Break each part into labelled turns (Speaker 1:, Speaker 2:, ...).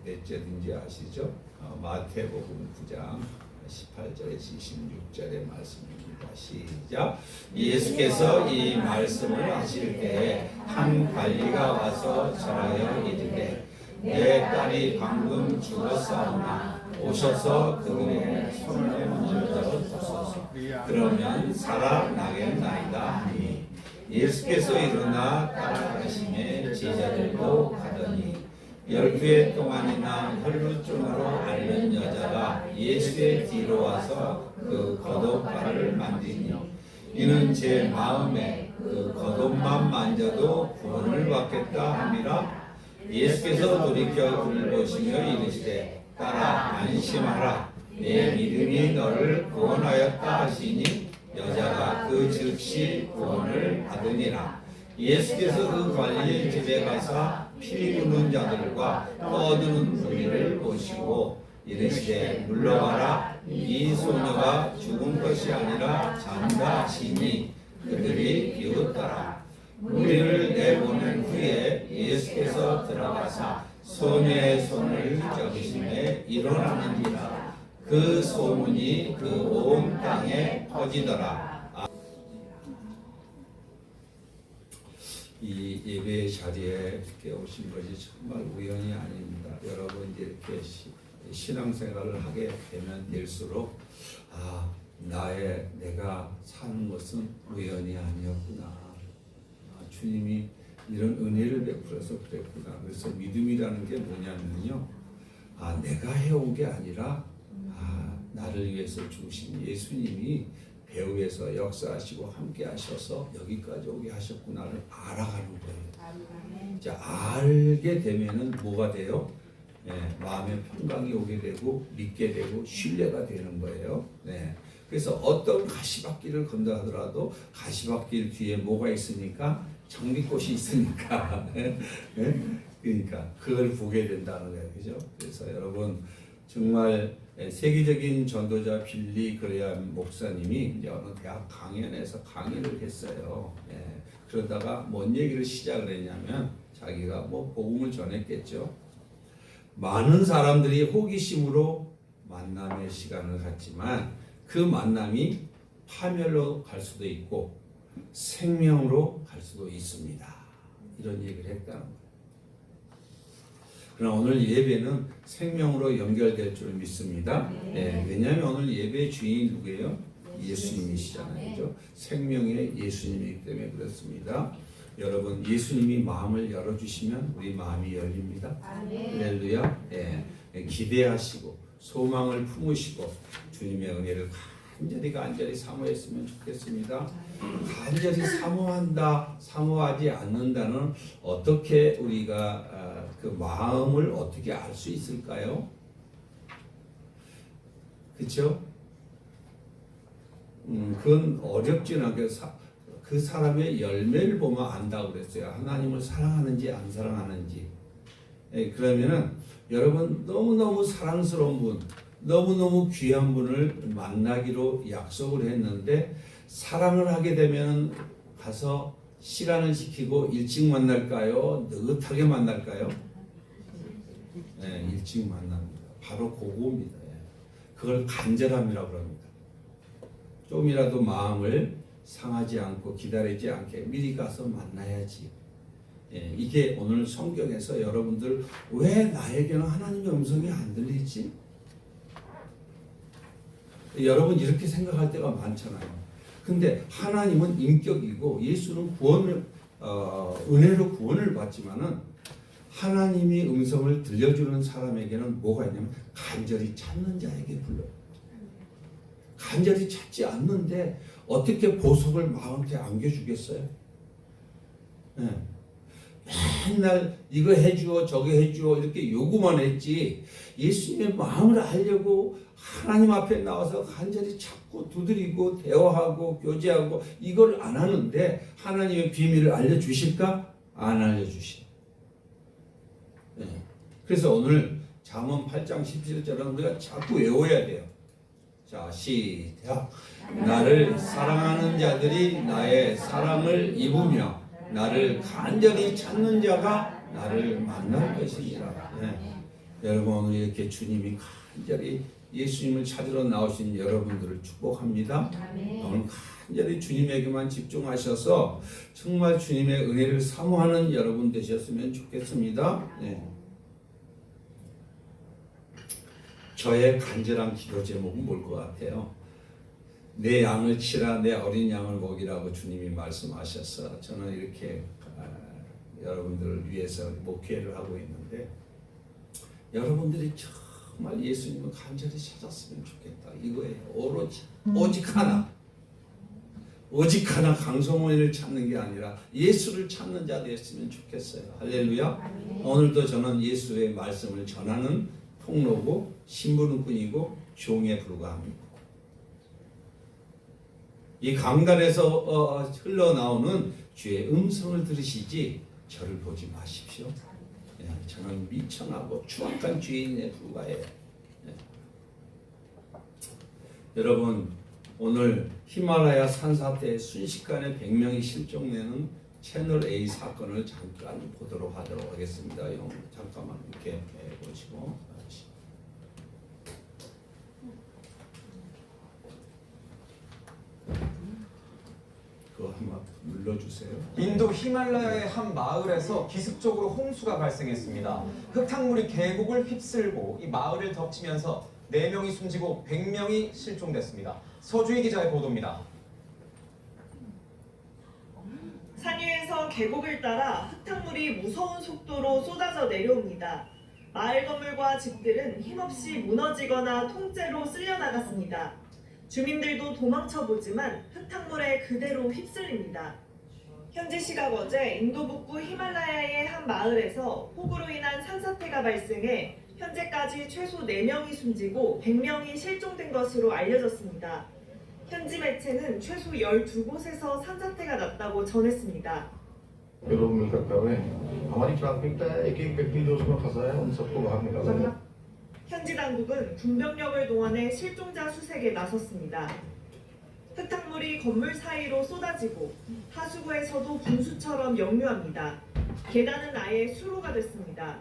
Speaker 1: 넷째든지 아시죠? 마태복음 9장 18절에서 26절의 말씀입니다. 시작. 예수께서 이 말씀을 하실 때에 한 관리가 와서 절하여 이르되 내 딸이 방금 죽었사오나 오셔서 그들의 손을 먼저 주소서. 그러면 살아나겠나이다 하니 예수께서 일어나 따라가심에 제자들도 가더니 12해 동안이나 혈루증으로 앓는 여자가 예수의 뒤로 와서 그 겉옷발을 만지니 이는 제 마음에 그 겉옷만 만져도 구원을 받겠다 함이라. 예수께서 돌이켜 그를 보시며 이르시되 딸아 안심하라 내 믿음이 너를 구원하였다 하시니 여자가 그 즉시 구원을 받으니라. 예수께서 그 관리의 집에 가서 피리 부는 자들과 떠드는 무리를 보시고 이르시되 물러가라 이 소녀가 죽은 것이 아니라 잔다 하시니 그들이 비웃더라. 무리를 내보낸 후에 예수께서 들어가사 소녀의 손을 잡으심에 일어나는지라. 그 소문이 그 온 땅에 퍼지더라. 이 예배 자리에 이렇게 오신 것이 정말 우연이 아닙니다. 여러분 이렇게 신앙생활을 하게 되면 될수록 내가 사는 것은 우연이 아니었구나. 주님이 이런 은혜를 베풀어서 그랬구나. 그래서 믿음이라는 게 뭐냐면요, 내가 해온 게 아니라 나를 위해서 주신 예수님이 배후에서 역사하시고 함께 하셔서 여기까지 오게 하셨구나를 알아가는 거예요. 자, 알게 되면은 뭐가 돼요? 마음의 평강이 오게 되고 믿게 되고 신뢰가 되는 거예요. 그래서 어떤 가시밭길을 건다 하더라도 가시밭길 뒤에 뭐가 있으니까 장미꽃이 있으니까 그러니까 그걸 보게 된다는 거예요. 그죠? 그래서 여러분 정말 세계적인 전도자 빌리 그레암 목사님이 이제 어느 대학 강연에서 강의를 했어요. 그러다가 뭔 얘기를 시작을 했냐면 자기가 뭐 복음을 전했겠죠. 많은 사람들이 호기심으로 만남의 시간을 갖지만 그 만남이 파멸로 갈 수도 있고 생명으로 갈 수도 있습니다. 이런 얘기를 했다는 거예요. 그러나 오늘 예배는 생명으로 연결될 줄 믿습니다. 왜냐하면 오늘 예배의 주인이 누구예요? 예수님이시잖아요. 그죠? 생명의 예수님이기 때문에 그렇습니다. 여러분 예수님이 마음을 열어주시면 우리 마음이 열립니다. 할렐루야. 기대하시고 소망을 품으시고 주님의 은혜를 간절히 사모했으면 좋겠습니다. 간절히 사모하지 않는다는 어떻게 우리가 그 마음을 어떻게 알 수 있을까요? 그렇죠? 그건 어렵진 않게 그 사람의 열매를 보면 안다고 그랬어요. 하나님을 사랑하는지 안 사랑하는지. 그러면은 여러분 너무너무 사랑스러운 분, 너무너무 귀한 분을 만나기로 약속을 했는데 사랑을 하게 되면 가서 시간을 지키고 일찍 만날까요? 느긋하게 만날까요? 일찍 만납니다. 바로 그거입니다. 그걸 간절함이라고 합니다. 좀이라도 마음을 상하지 않고 기다리지 않게 미리 가서 만나야지. 이게 오늘 성경에서 여러분들 왜 나에게는 하나님의 음성이 안 들리지? 여러분 이렇게 생각할 때가 많잖아요. 근데 하나님은 인격이고 예수는 은혜로 구원을 받지만은 하나님이 음성을 들려주는 사람에게는 뭐가 있냐면 간절히 찾는 자에게 불러요. 간절히 찾지 않는데 어떻게 보석을 마음에 안겨주겠어요? 맨날 이거 해주어 저거 해주어 이렇게 요구만 했지 예수님의 마음을 알려고 하나님 앞에 나와서 간절히 찾고 두드리고 대화하고 교제하고 이걸 안 하는데 하나님의 비밀을 알려주실까? 안 알려주시죠. 그래서 오늘 잠언 8장 17절은 우리가 자꾸 외워야 돼요. 자, 시작. 나를 사랑하는 자들이 나의 사랑을 입으며 나를 간절히 찾는 자가 나를 만날 것이니라. 여러분 오늘 이렇게 주님이 간절히 예수님을 찾으러 나오신 여러분들을 축복합니다. 오늘 간절히 주님에게만 집중하셔서 정말 주님의 은혜를 사모하는 여러분 되셨으면 좋겠습니다. 네. 저의 간절한 기도 제목은 뭘 것 같아요? 내 양을 치라, 내 어린 양을 먹이라고 주님이 말씀하셔서 저는 이렇게 여러분들을 위해서 목회를 하고 있는데, 여러분들이 정말 예수님을 간절히 찾았으면 좋겠다 이거예요. 오직 하나 강성원을 찾는 게 아니라 예수를 찾는 자 됐으면 좋겠어요. 할렐루야. 오늘도 저는 예수의 말씀을 전하는 통로고 신부름꾼이고 종에 불과합니다. 이 강단에서 흘러나오는 주의 음성을 들으시지 저를 보지 마십시오. 저는 미천하고 추악한 죄인에 불과해요. 여러분 오늘 히말라야 산사태 순식간에 100명이 실종되는 채널 A 사건을 잠깐 보도록 하겠습니다. 잠깐만 이렇게 보시고 그거 한번 눌러주세요.
Speaker 2: 인도 히말라야의 한 마을에서 기습적으로 홍수가 발생했습니다. 흙탕물이 계곡을 휩쓸고 이 마을을 덮치면서 4명이 숨지고 100명이 실종됐습니다. 서주희 기자의 보도입니다.
Speaker 3: 산 위에서 계곡을 따라 흙탕물이 무서운 속도로 쏟아져 내려옵니다. 마을 건물과 집들은 힘없이 무너지거나 통째로 쓸려나갔습니다. 주민들도 도망쳐보지만 흙탕물에 그대로 휩쓸립니다. 현지 시각 어제 인도 북부 히말라야의 한 마을에서 폭우로 인한 산사태가 발생해 현재까지 최소 4명이 숨지고 100명이 실종된 것으로 알려졌습니다. 현지 매체는 최소 12곳에서 산사태가 났다고 전했습니다.
Speaker 4: लोग मिलकर कर रहे हैं। हमारी प्राथमिकता है एक एक व्यक्ति जो उसमें फंसा है उन सबको बाहर निकाला जाए।
Speaker 3: 현지 당국은 군병력을 동원해 실종자 수색에 나섰습니다. 흙탕물이 건물 사이로 쏟아지고 하수구에서도 분수처럼 역류합니다. 계단은 아예 수로가 됐습니다.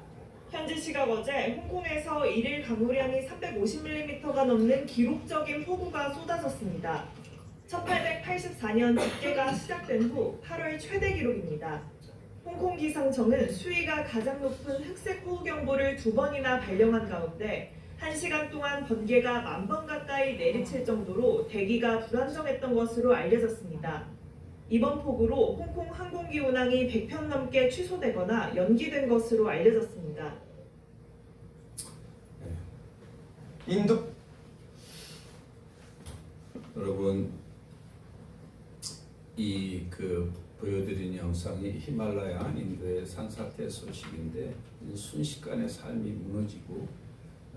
Speaker 3: 현지 시각 어제 홍콩에서 1일 강우량이 350mm가 넘는 기록적인 폭우가 쏟아졌습니다. 1884년 집계가 시작된 후 8월 최대 기록입니다. 홍콩 기상청은 수위가 가장 높은 흑색 호우경보를 2번이나 발령한 가운데 1시간 동안 번개가 10,000번 가까이 내리칠 정도로 대기가 불안정했던 것으로 알려졌습니다. 이번 폭우로 홍콩 항공기 운항이 100편 넘게 취소되거나 연기된 것으로 알려졌습니다.
Speaker 2: 인도
Speaker 1: 여러분 보여드린 영상이 히말라야 인도의 산사태 소식인데 순식간에 삶이 무너지고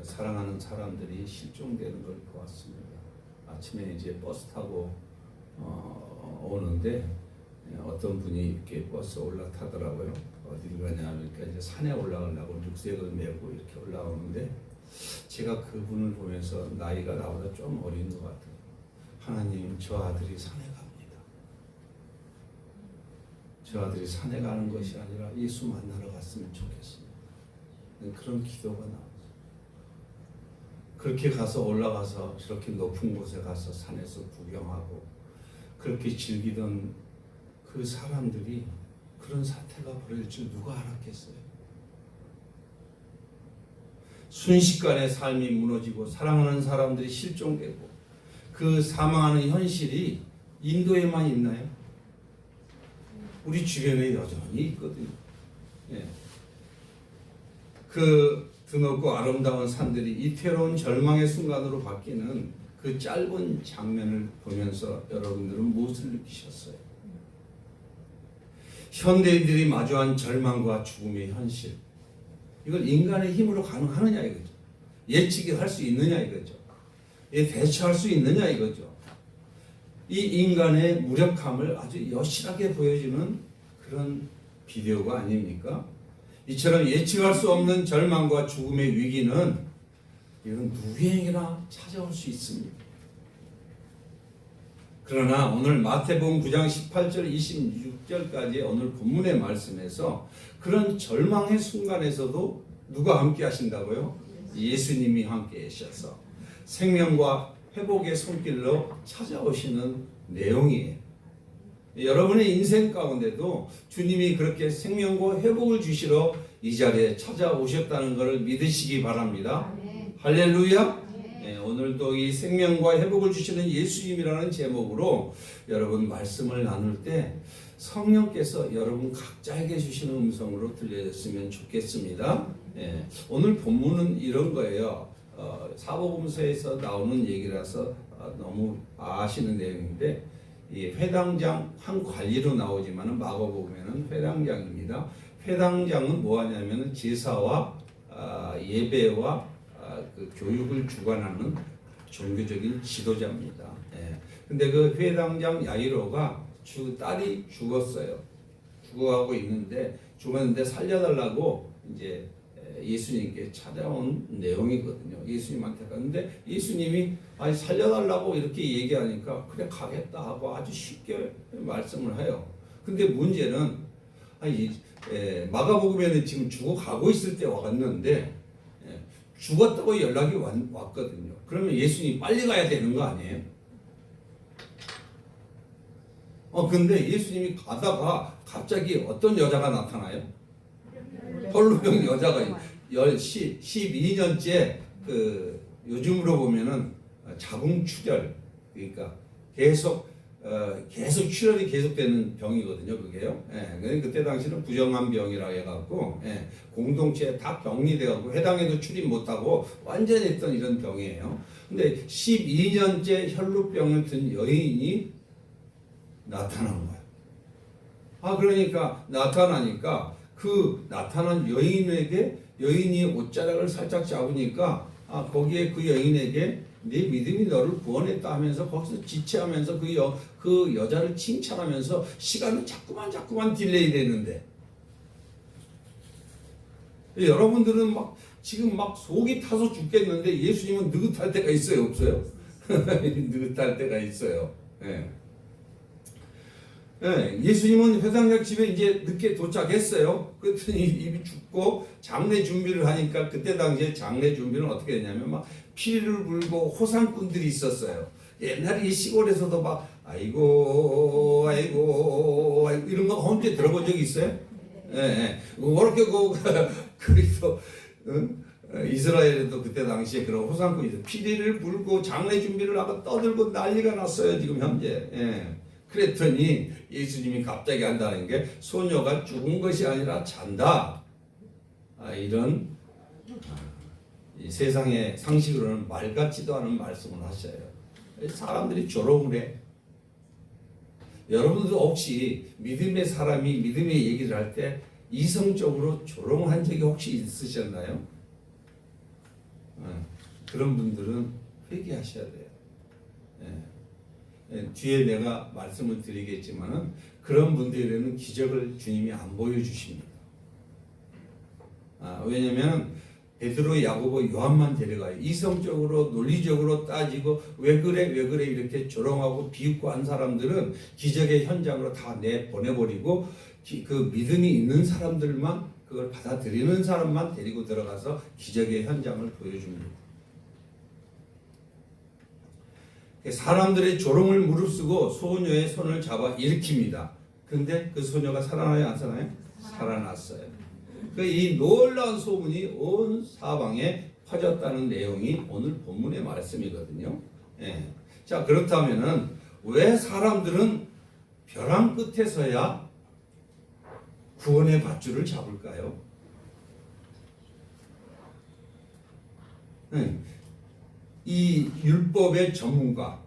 Speaker 1: 사랑하는 사람들이 실종되는 걸 보았습니다. 아침에 이제 버스 타고 오는데 어떤 분이 이렇게 버스 올라타더라고요. 어디를 가냐면 이제 산에 올라가려고 룩색을 메고 이렇게 올라오는데 제가 그분을 보면서 나이가 나보다 좀 어린 것 같아요. 하나님, 저 아들이 산에 갑니다. 저 아들이 산에 가는 것이 아니라 예수 만나러 갔으면 좋겠습니다. 그런 기도가 나왔어요. 그렇게 가서 올라가서 저렇게 높은 곳에 가서 산에서 구경하고 그렇게 즐기던 그 사람들이 그런 사태가 벌어질 줄 누가 알았겠어요? 순식간에 삶이 무너지고 사랑하는 사람들이 실종되고 그 사망하는 현실이 인도에만 있나요? 우리 주변에 여전히 있거든요. 그 드높고 아름다운 산들이 이태로운 절망의 순간으로 바뀌는 그 짧은 장면을 보면서 여러분들은 무엇을 느끼셨어요? 현대인들이 마주한 절망과 죽음의 현실, 이걸 인간의 힘으로 가능하느냐 이거죠. 예측이 할 수 있느냐 이거죠. 대처할 수 있느냐 이거죠. 이 인간의 무력함을 아주 여실하게 보여주는 그런 비디오가 아닙니까? 이처럼 예측할 수 없는 절망과 죽음의 위기는 이건 누구에게나 찾아올 수 있습니다. 그러나 오늘 마태복음 9장 18절 26절까지 오늘 본문의 말씀에서 그런 절망의 순간에서도 누가 함께 하신다고요? 예수님이 함께 하셔서 생명과 회복의 손길로 찾아오시는 내용이에요. 여러분의 인생 가운데도 주님이 그렇게 생명과 회복을 주시러 이 자리에 찾아오셨다는 것을 믿으시기 바랍니다. 할렐루야. 오늘도 이 생명과 회복을 주시는 예수님이라는 제목으로 여러분 말씀을 나눌 때 성령께서 여러분 각자에게 주시는 음성으로 들려졌으면 좋겠습니다. 오늘 본문은 이런 거예요. 사복음서에서 나오는 얘기라서 너무 아시는 내용인데 이 회당장 한 관리로 나오지만은 마가복음에는 회당장입니다. 회당장은 뭐하냐면은 제사와 예배와 그 교육을 주관하는 종교적인 지도자입니다. 근데 그 회당장 야이로가 딸이 죽었어요. 죽어가고 있는데 죽었는데 살려달라고 이제 예수님께 찾아온 내용이거든요. 예수님한테 갔는데 예수님이 아니 살려달라고 이렇게 얘기하니까 그래 가겠다 하고 아주 쉽게 말씀을 해요. 근데 문제는 마가복음에는 지금 죽어가고 있을 때 왔는데 죽었다고 연락이 왔거든요. 그러면 예수님이 빨리 가야 되는 거 아니에요? 근데 예수님이 가다가 갑자기 어떤 여자가 나타나요? 혈루병 여자가 12년째 요즘으로 보면은 자궁출혈 그러니까 계속 출혈이 계속되는 병이거든요. 그게요. 그때 당시는 부정한 병이라 해갖고 공동체에 다 격리돼갖고 회당에도 출입 못하고 완전히 했던 이런 병이에요. 근데 12년째 혈루병을 든 여인이 나타난 거예요. 그러니까 나타나니까 그 나타난 여인이 옷자락을 살짝 잡으니까 거기에 그 여인에게 내 믿음이 너를 구원했다 하면서 거기서 지체하면서 그 여자를 칭찬하면서 시간은 자꾸만 딜레이 되는데 여러분들은 지금 속이 타서 죽겠는데 예수님은 느긋할 때가 있어요, 없어요? 느긋할 때가 있어요. 예수님은 회당장 집에 이제 늦게 도착했어요. 그랬더니 입이 춥고 장례 준비를 하니까 그때 당시에 장례 준비는 어떻게 했냐면 피리를 불고 호상꾼들이 있었어요. 옛날에 이 시골에서도 아이고 이런 거 언제 들어본 적이 있어요? 그렇게 그리고 이스라엘에도 그때 당시에 그런 호상꾼이 있어요. 피리를 불고 장례 준비를 하고 떠들고 난리가 났어요. 지금 현재. 그랬더니 예수님이 갑자기 한다는 게 소녀가 죽은 것이 아니라 잔다. 이런 이 세상의 상식으로는 말 같지도 않은 말씀을 하셔요. 사람들이 조롱을 해. 여러분도 혹시 믿음의 사람이 믿음의 얘기를 할 때 이성적으로 조롱을 한 적이 혹시 있으셨나요? 그런 분들은 회개하셔야 돼요. 뒤에 내가 말씀을 드리겠지만은 그런 분들에게는 기적을 주님이 안 보여주십니다. 왜냐하면 베드로, 야고보, 요한만 데려가요. 이성적으로 논리적으로 따지고 왜 그래 이렇게 조롱하고 비웃고 한 사람들은 기적의 현장으로 다 내보내버리고 그 믿음이 있는 사람들만 그걸 받아들이는 사람만 데리고 들어가서 기적의 현장을 보여줍니다. 사람들의 조롱을 무릅쓰고 소녀의 손을 잡아 일으킵니다. 근데 그 소녀가 살아나요, 안 살아나요? 살아났어요. 이 놀라운 소문이 온 사방에 퍼졌다는 내용이 오늘 본문의 말씀이거든요. 자, 그렇다면은 왜 사람들은 벼랑 끝에서야 구원의 밧줄을 잡을까요? 이 율법의 전문가,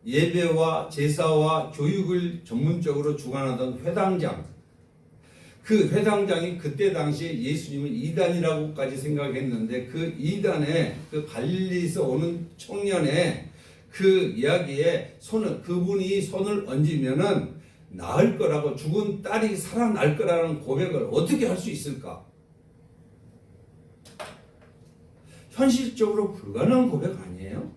Speaker 1: 예배와 제사와 교육을 전문적으로 주관하던 회당장, 그 회당장이 그때 당시에 예수님을 이단이라고까지 생각했는데 그 이단에 그 갈릴리에서 오는 청년의 그 이야기에 그분이 손을 얹으면은 나을 거라고 죽은 딸이 살아날 거라는 고백을 어떻게 할 수 있을까? 현실적으로 불가능한 고백 아니에요?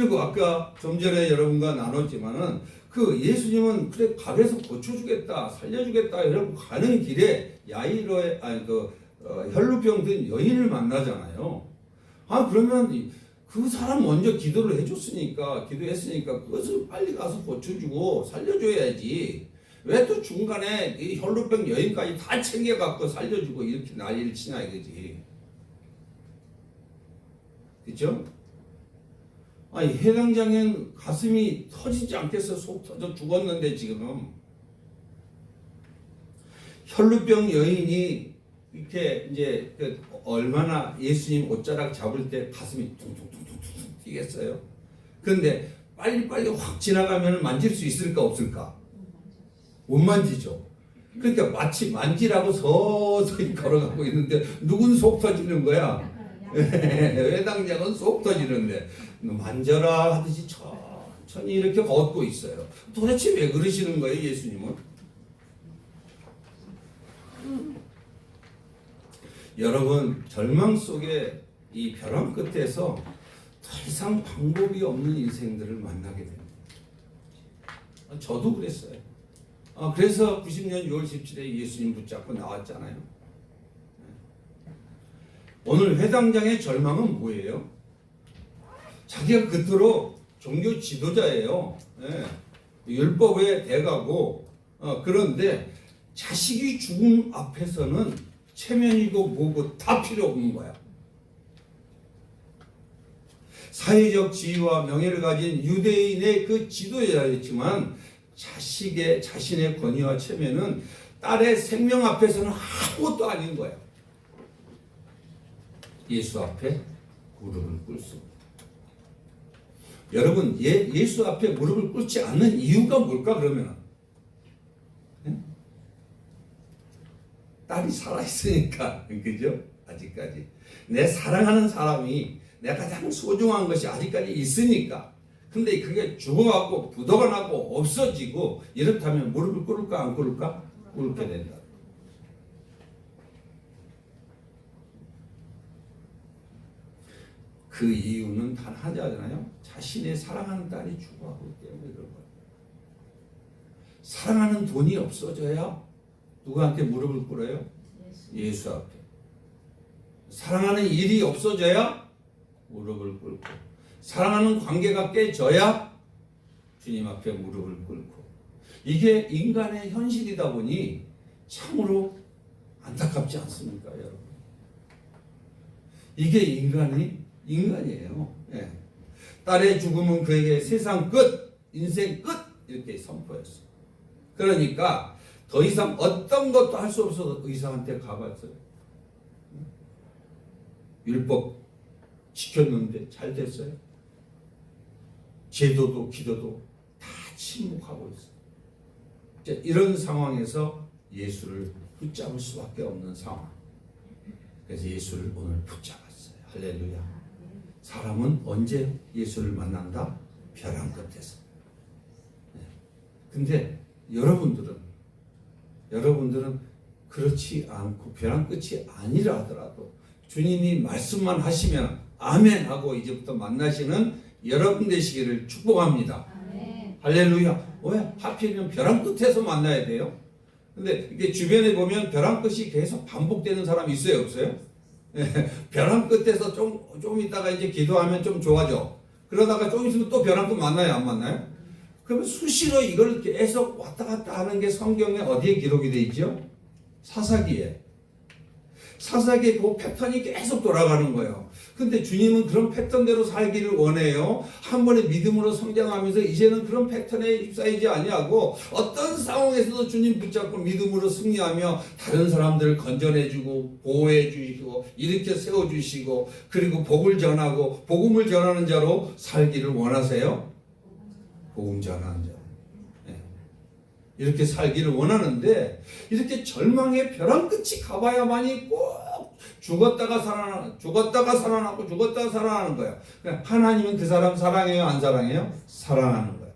Speaker 1: 그리고 아까 좀 전에 여러분과 나눴지만은 그 예수님은 그래 갑에서 고쳐주겠다, 살려주겠다 이러고 가는 길에 야이로의 혈루병 든 여인을 만나잖아요. 아 그러면 그 사람 먼저 기도를 해줬으니까 기도했으니까 그것을 빨리 가서 고쳐주고 살려줘야지. 왜 또 중간에 이 혈루병 여인까지 다 챙겨갖고 살려주고 이렇게 난리를 치냐 이거지. 그죠? 아니 해당장엔 가슴이 터지지 않겠어. 속 터져 죽었는데 지금 혈루병 여인이 이렇게 이제 얼마나 예수님 옷자락 잡을 때 가슴이 퉁퉁퉁퉁 뛰겠어요. 그런데 빨리빨리 확 지나가면 만질 수 있을까 없을까? 못 만지죠. 그러니까 마치 만지라고 서서히 걸어가고 있는데 누군 속 터지는 거야. 회당장은 속 터지는데 만져라 하듯이 천천히 이렇게 걷고 있어요. 도대체 왜 그러시는 거예요, 예수님은? 여러분 절망 속에 이 벼랑 끝에서 더 이상 방법이 없는 인생들을 만나게 됩니다. 저도 그랬어요. 그래서 90년 6월 17일에 예수님 붙잡고 나왔잖아요. 오늘 회당장의 절망은 뭐예요? 자기가 그토록 종교 지도자예요. 율법의 대가고 그런데 자식이 죽음 앞에서는 체면이고 뭐고 다 필요 없는 거야. 사회적 지위와 명예를 가진 유대인의 그 지도자였지만 자신의 권위와 체면은 딸의 생명 앞에서는 아무것도 아닌 거야. 예수 앞에 무릎을 꿇습니다. 여러분 예수 앞에 무릎을 꿇지 않는 이유가 뭘까 그러면? 딸이 살아있으니까 그죠? 아직까지 내 사랑하는 사람이 내가 가장 소중한 것이 아직까지 있으니까. 근데 그게 죽어가고 부도가 나고 없어지고 이렇다면 무릎을 꿇을까 안 꿇을까? 꿇게 된다. 그 이유는 단 하나잖아요. 자신의 사랑하는 딸이 죽어가고 때문에 그런 거예요. 사랑하는 돈이 없어져야 누구한테 무릎을 꿇어요? 예수 앞에. 사랑하는 일이 없어져야 무릎을 꿇고, 사랑하는 관계가 깨져야 주님 앞에 무릎을 꿇고. 이게 인간의 현실이다 보니 참으로 안타깝지 않습니까, 여러분? 이게 인간이에요. 예. 딸의 죽음은 그에게 세상 끝, 인생 끝 이렇게 선포했어요. 그러니까 더 이상 어떤 것도 할 수 없어서 의사한테 가봤어요. 율법 지켰는데 잘 됐어요? 제도도 기도도 다 침묵하고 있어요. 이런 상황에서 예수를 붙잡을 수밖에 없는 상황. 그래서 예수를 오늘 붙잡았어요. 할렐루야. 사람은 언제 예수를 만난다? 벼랑 끝에서. 근데 여러분들은 그렇지 않고 벼랑 끝이 아니라 하더라도 주님이 말씀만 하시면 아멘 하고 이제부터 만나시는 여러분 되시기를 축복합니다. 아멘. 할렐루야. 왜? 하필이면 벼랑 끝에서 만나야 돼요? 근데 이게 주변에 보면 벼랑 끝이 계속 반복되는 사람이 있어요, 없어요? 벼랑 끝에서 좀 있다가 이제 기도하면 좀 좋아져. 그러다가 좀 있으면 또 벼랑 끝 만나요, 안 만나요? 그러면 수시로 이걸 계속 왔다 갔다 하는 게 성경에 어디에 기록이 되어 있죠? 사사기에 그 패턴이 계속 돌아가는 거예요. 근데 주님은 그런 패턴대로 살기를 원해요. 한 번의 믿음으로 성장하면서 이제는 그런 패턴에 휩싸이지 아니하고 어떤 상황에서도 주님 붙잡고 믿음으로 승리하며 다른 사람들을 건져내주고 보호해주시고 일으켜 세워주시고 그리고 복을 전하고 복음을 전하는 자로 살기를 원하세요? 복음 전하는 자. 이렇게 살기를 원하는데 이렇게 절망의 벼랑 끝이 가봐야만이 꼭 죽었다가 살아나고 거예요. 하나님은 그 사람 사랑해요, 안 사랑해요? 사랑하는 거예요.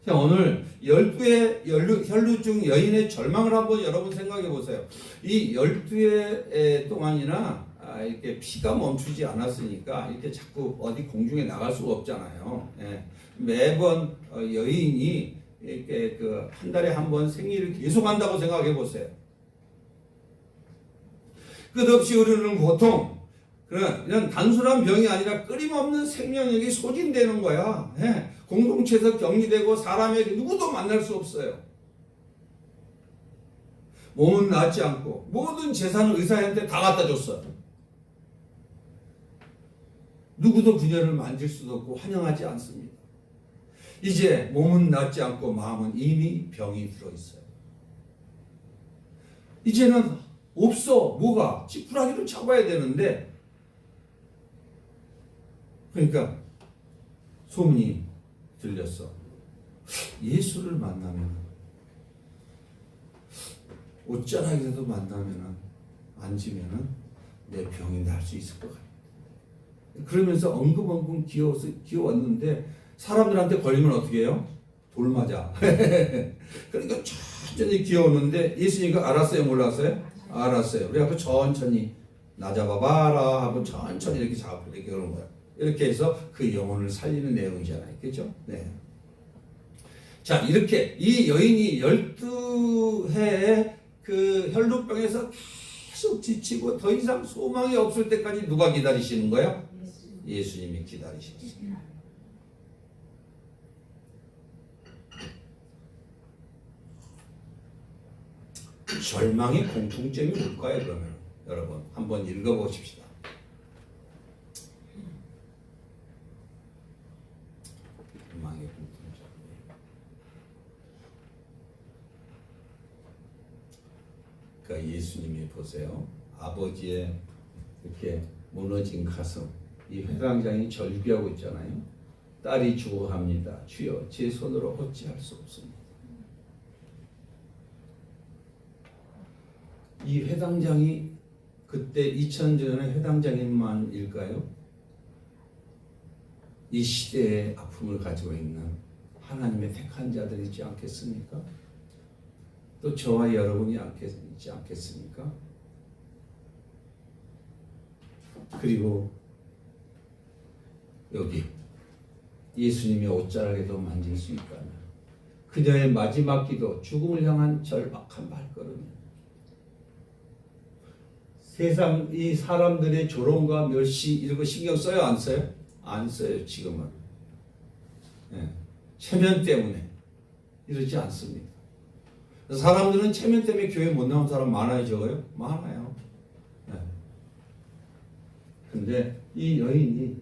Speaker 1: 자, 오늘 12의 혈루증 여인의 절망을 한번 여러분 생각해 보세요. 이 12회 동안이나 이렇게 피가 멈추지 않았으니까 이렇게 자꾸 어디 공중에 나갈 수가 없잖아요. 예. 매번 여인이 이렇게 그 한 달에 한 번 생리를 계속한다고 생각해 보세요. 끝없이 흐르는 고통, 이런 단순한 병이 아니라 끊임없는 생명력이 소진되는 거야. 예. 공동체에서 격리되고 사람에게 누구도 만날 수 없어요. 몸은 낫지 않고 모든 재산을 의사한테 다 갖다 줬어요. 누구도 그녀를 만질 수도 없고 환영하지 않습니다. 이제 몸은 낫지 않고 마음은 이미 병이 들어있어요. 이제는 없어. 뭐가? 지푸라기를 잡아야 되는데, 그러니까 소문이 들렸어. 예수를 만나면, 옷자락이라도 만나면, 앉으면 내 병이 날 수 있을 것 같아. 그러면서 엉금엉금 기어왔는데 사람들한테 걸리면 어떻게 해요? 돌 맞아. 그러니까 천천히 기어오는데 예수님이 알았어요? 몰랐어요? 알았어요. 그래갖고 천천히 나 잡아봐라 하고 천천히 이렇게 잡고 이렇게 그런 거예요. 이렇게 해서 그 영혼을 살리는 내용이잖아요. 그렇죠? 네. 자, 이렇게 이 여인이 12해의 그 혈루병에서 계속 지치고 더 이상 소망이 없을 때까지 누가 기다리시는 거예요? 예수님이 기다리셨어요. 절망의 공통점이 뭘까요? 그러면 여러분 한번 읽어보십시다. 절망의 공통점. 그러니까 예수님이 보세요. 아버지의 이렇게 무너진 가슴, 이 회당장이 절규하고 있잖아요. 딸이 죽어갑니다. 주여 제 손으로 어찌할 수 없습니다. 이 회당장이 그때 2000년의 회당장님만일까요? 이 시대의 아픔을 가지고 있는 하나님의 택한 자들이지 않겠습니까? 또 저와 여러분이 있지 않겠습니까? 그리고 여기 예수님의 옷자락에도 만질 수 있다면 그녀의 마지막 기도, 죽음을 향한 절박한 발걸음이 세상 이 사람들의 조롱과 멸시 이런 거 신경 써요? 안 써요? 안 써요. 지금은. 네. 체면 때문에 이러지 않습니다. 사람들은 체면 때문에 교회 못 나온 사람 많아요? 적어요? 많아요. 네. 근데 이 여인이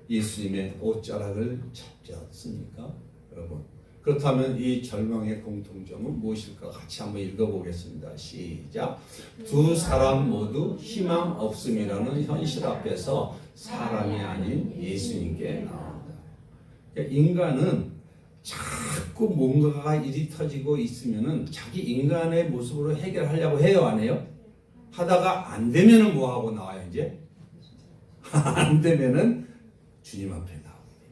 Speaker 1: 예수님의 옷자락을 잡지 않습니까? 여러분. 그렇다면 이 절망의 공통점은 무엇일까? 같이 한번 읽어보겠습니다. 시작. 두 사람 모두 희망 없음이라는 현실 앞에서 사람이 아닌 예수님께 나온다. 그러니까 인간은 자꾸 뭔가가 일이 터지고 있으면은 자기 인간의 모습으로 해결하려고 해요, 안 해요? 하다가 안 되면은 뭐 하고 나와요, 이제? 안 되면은 주님 앞에 나오게 돼요.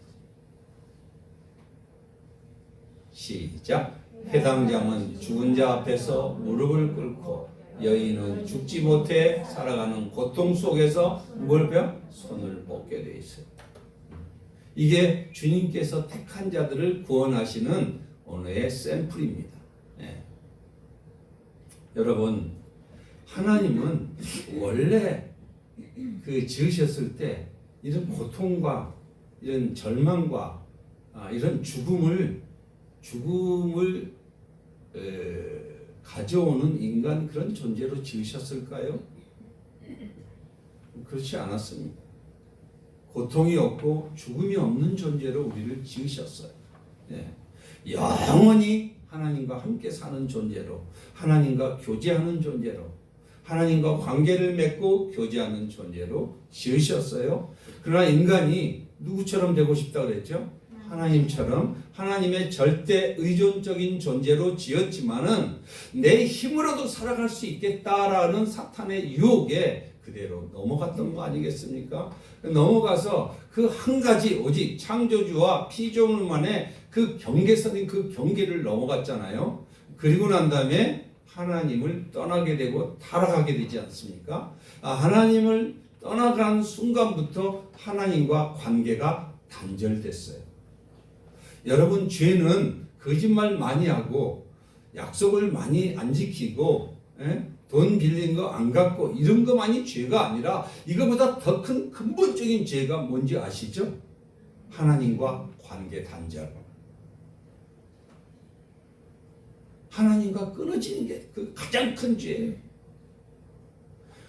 Speaker 1: 시작. 회당장은 죽은 자 앞에서 무릎을 꿇고 여인은 죽지 못해 살아가는 고통 속에서 뭘 배워? 손을 뻗게 돼 있어요. 이게 주님께서 택한 자들을 구원하시는 오늘의 샘플입니다. 네. 여러분, 하나님은 원래 그 지으셨을 때 이런 고통과 이런 절망과 이런 죽음을 가져오는 인간 그런 존재로 지으셨을까요? 그렇지 않았습니다. 고통이 없고 죽음이 없는 존재로 우리를 지으셨어요. 네. 영원히 하나님과 함께 사는 존재로, 하나님과 교제하는 존재로, 하나님과 관계를 맺고 교제하는 존재로 지으셨어요. 그러나 인간이 누구처럼 되고 싶다고 그랬죠? 하나님처럼 하나님의 절대 의존적인 존재로 지었지만은 내 힘으로도 살아갈 수 있겠다라는 사탄의 유혹에 그대로 넘어갔던 거 아니겠습니까? 넘어가서 그 한 가지 오직 창조주와 피조물만의 그 경계선인 그 경계를 넘어갔잖아요. 그리고 난 다음에 하나님을 떠나게 되고 타락하게 되지 않습니까? 하나님을 떠나간 순간부터 하나님과 관계가 단절됐어요. 여러분, 죄는 거짓말 많이 하고 약속을 많이 안 지키고 돈 빌린 거 안 갚고 이런 것만이 죄가 아니라 이거보다 더 큰 근본적인 죄가 뭔지 아시죠? 하나님과 관계 단절. 하나님과 끊어지는 게 그 가장 큰 죄예요.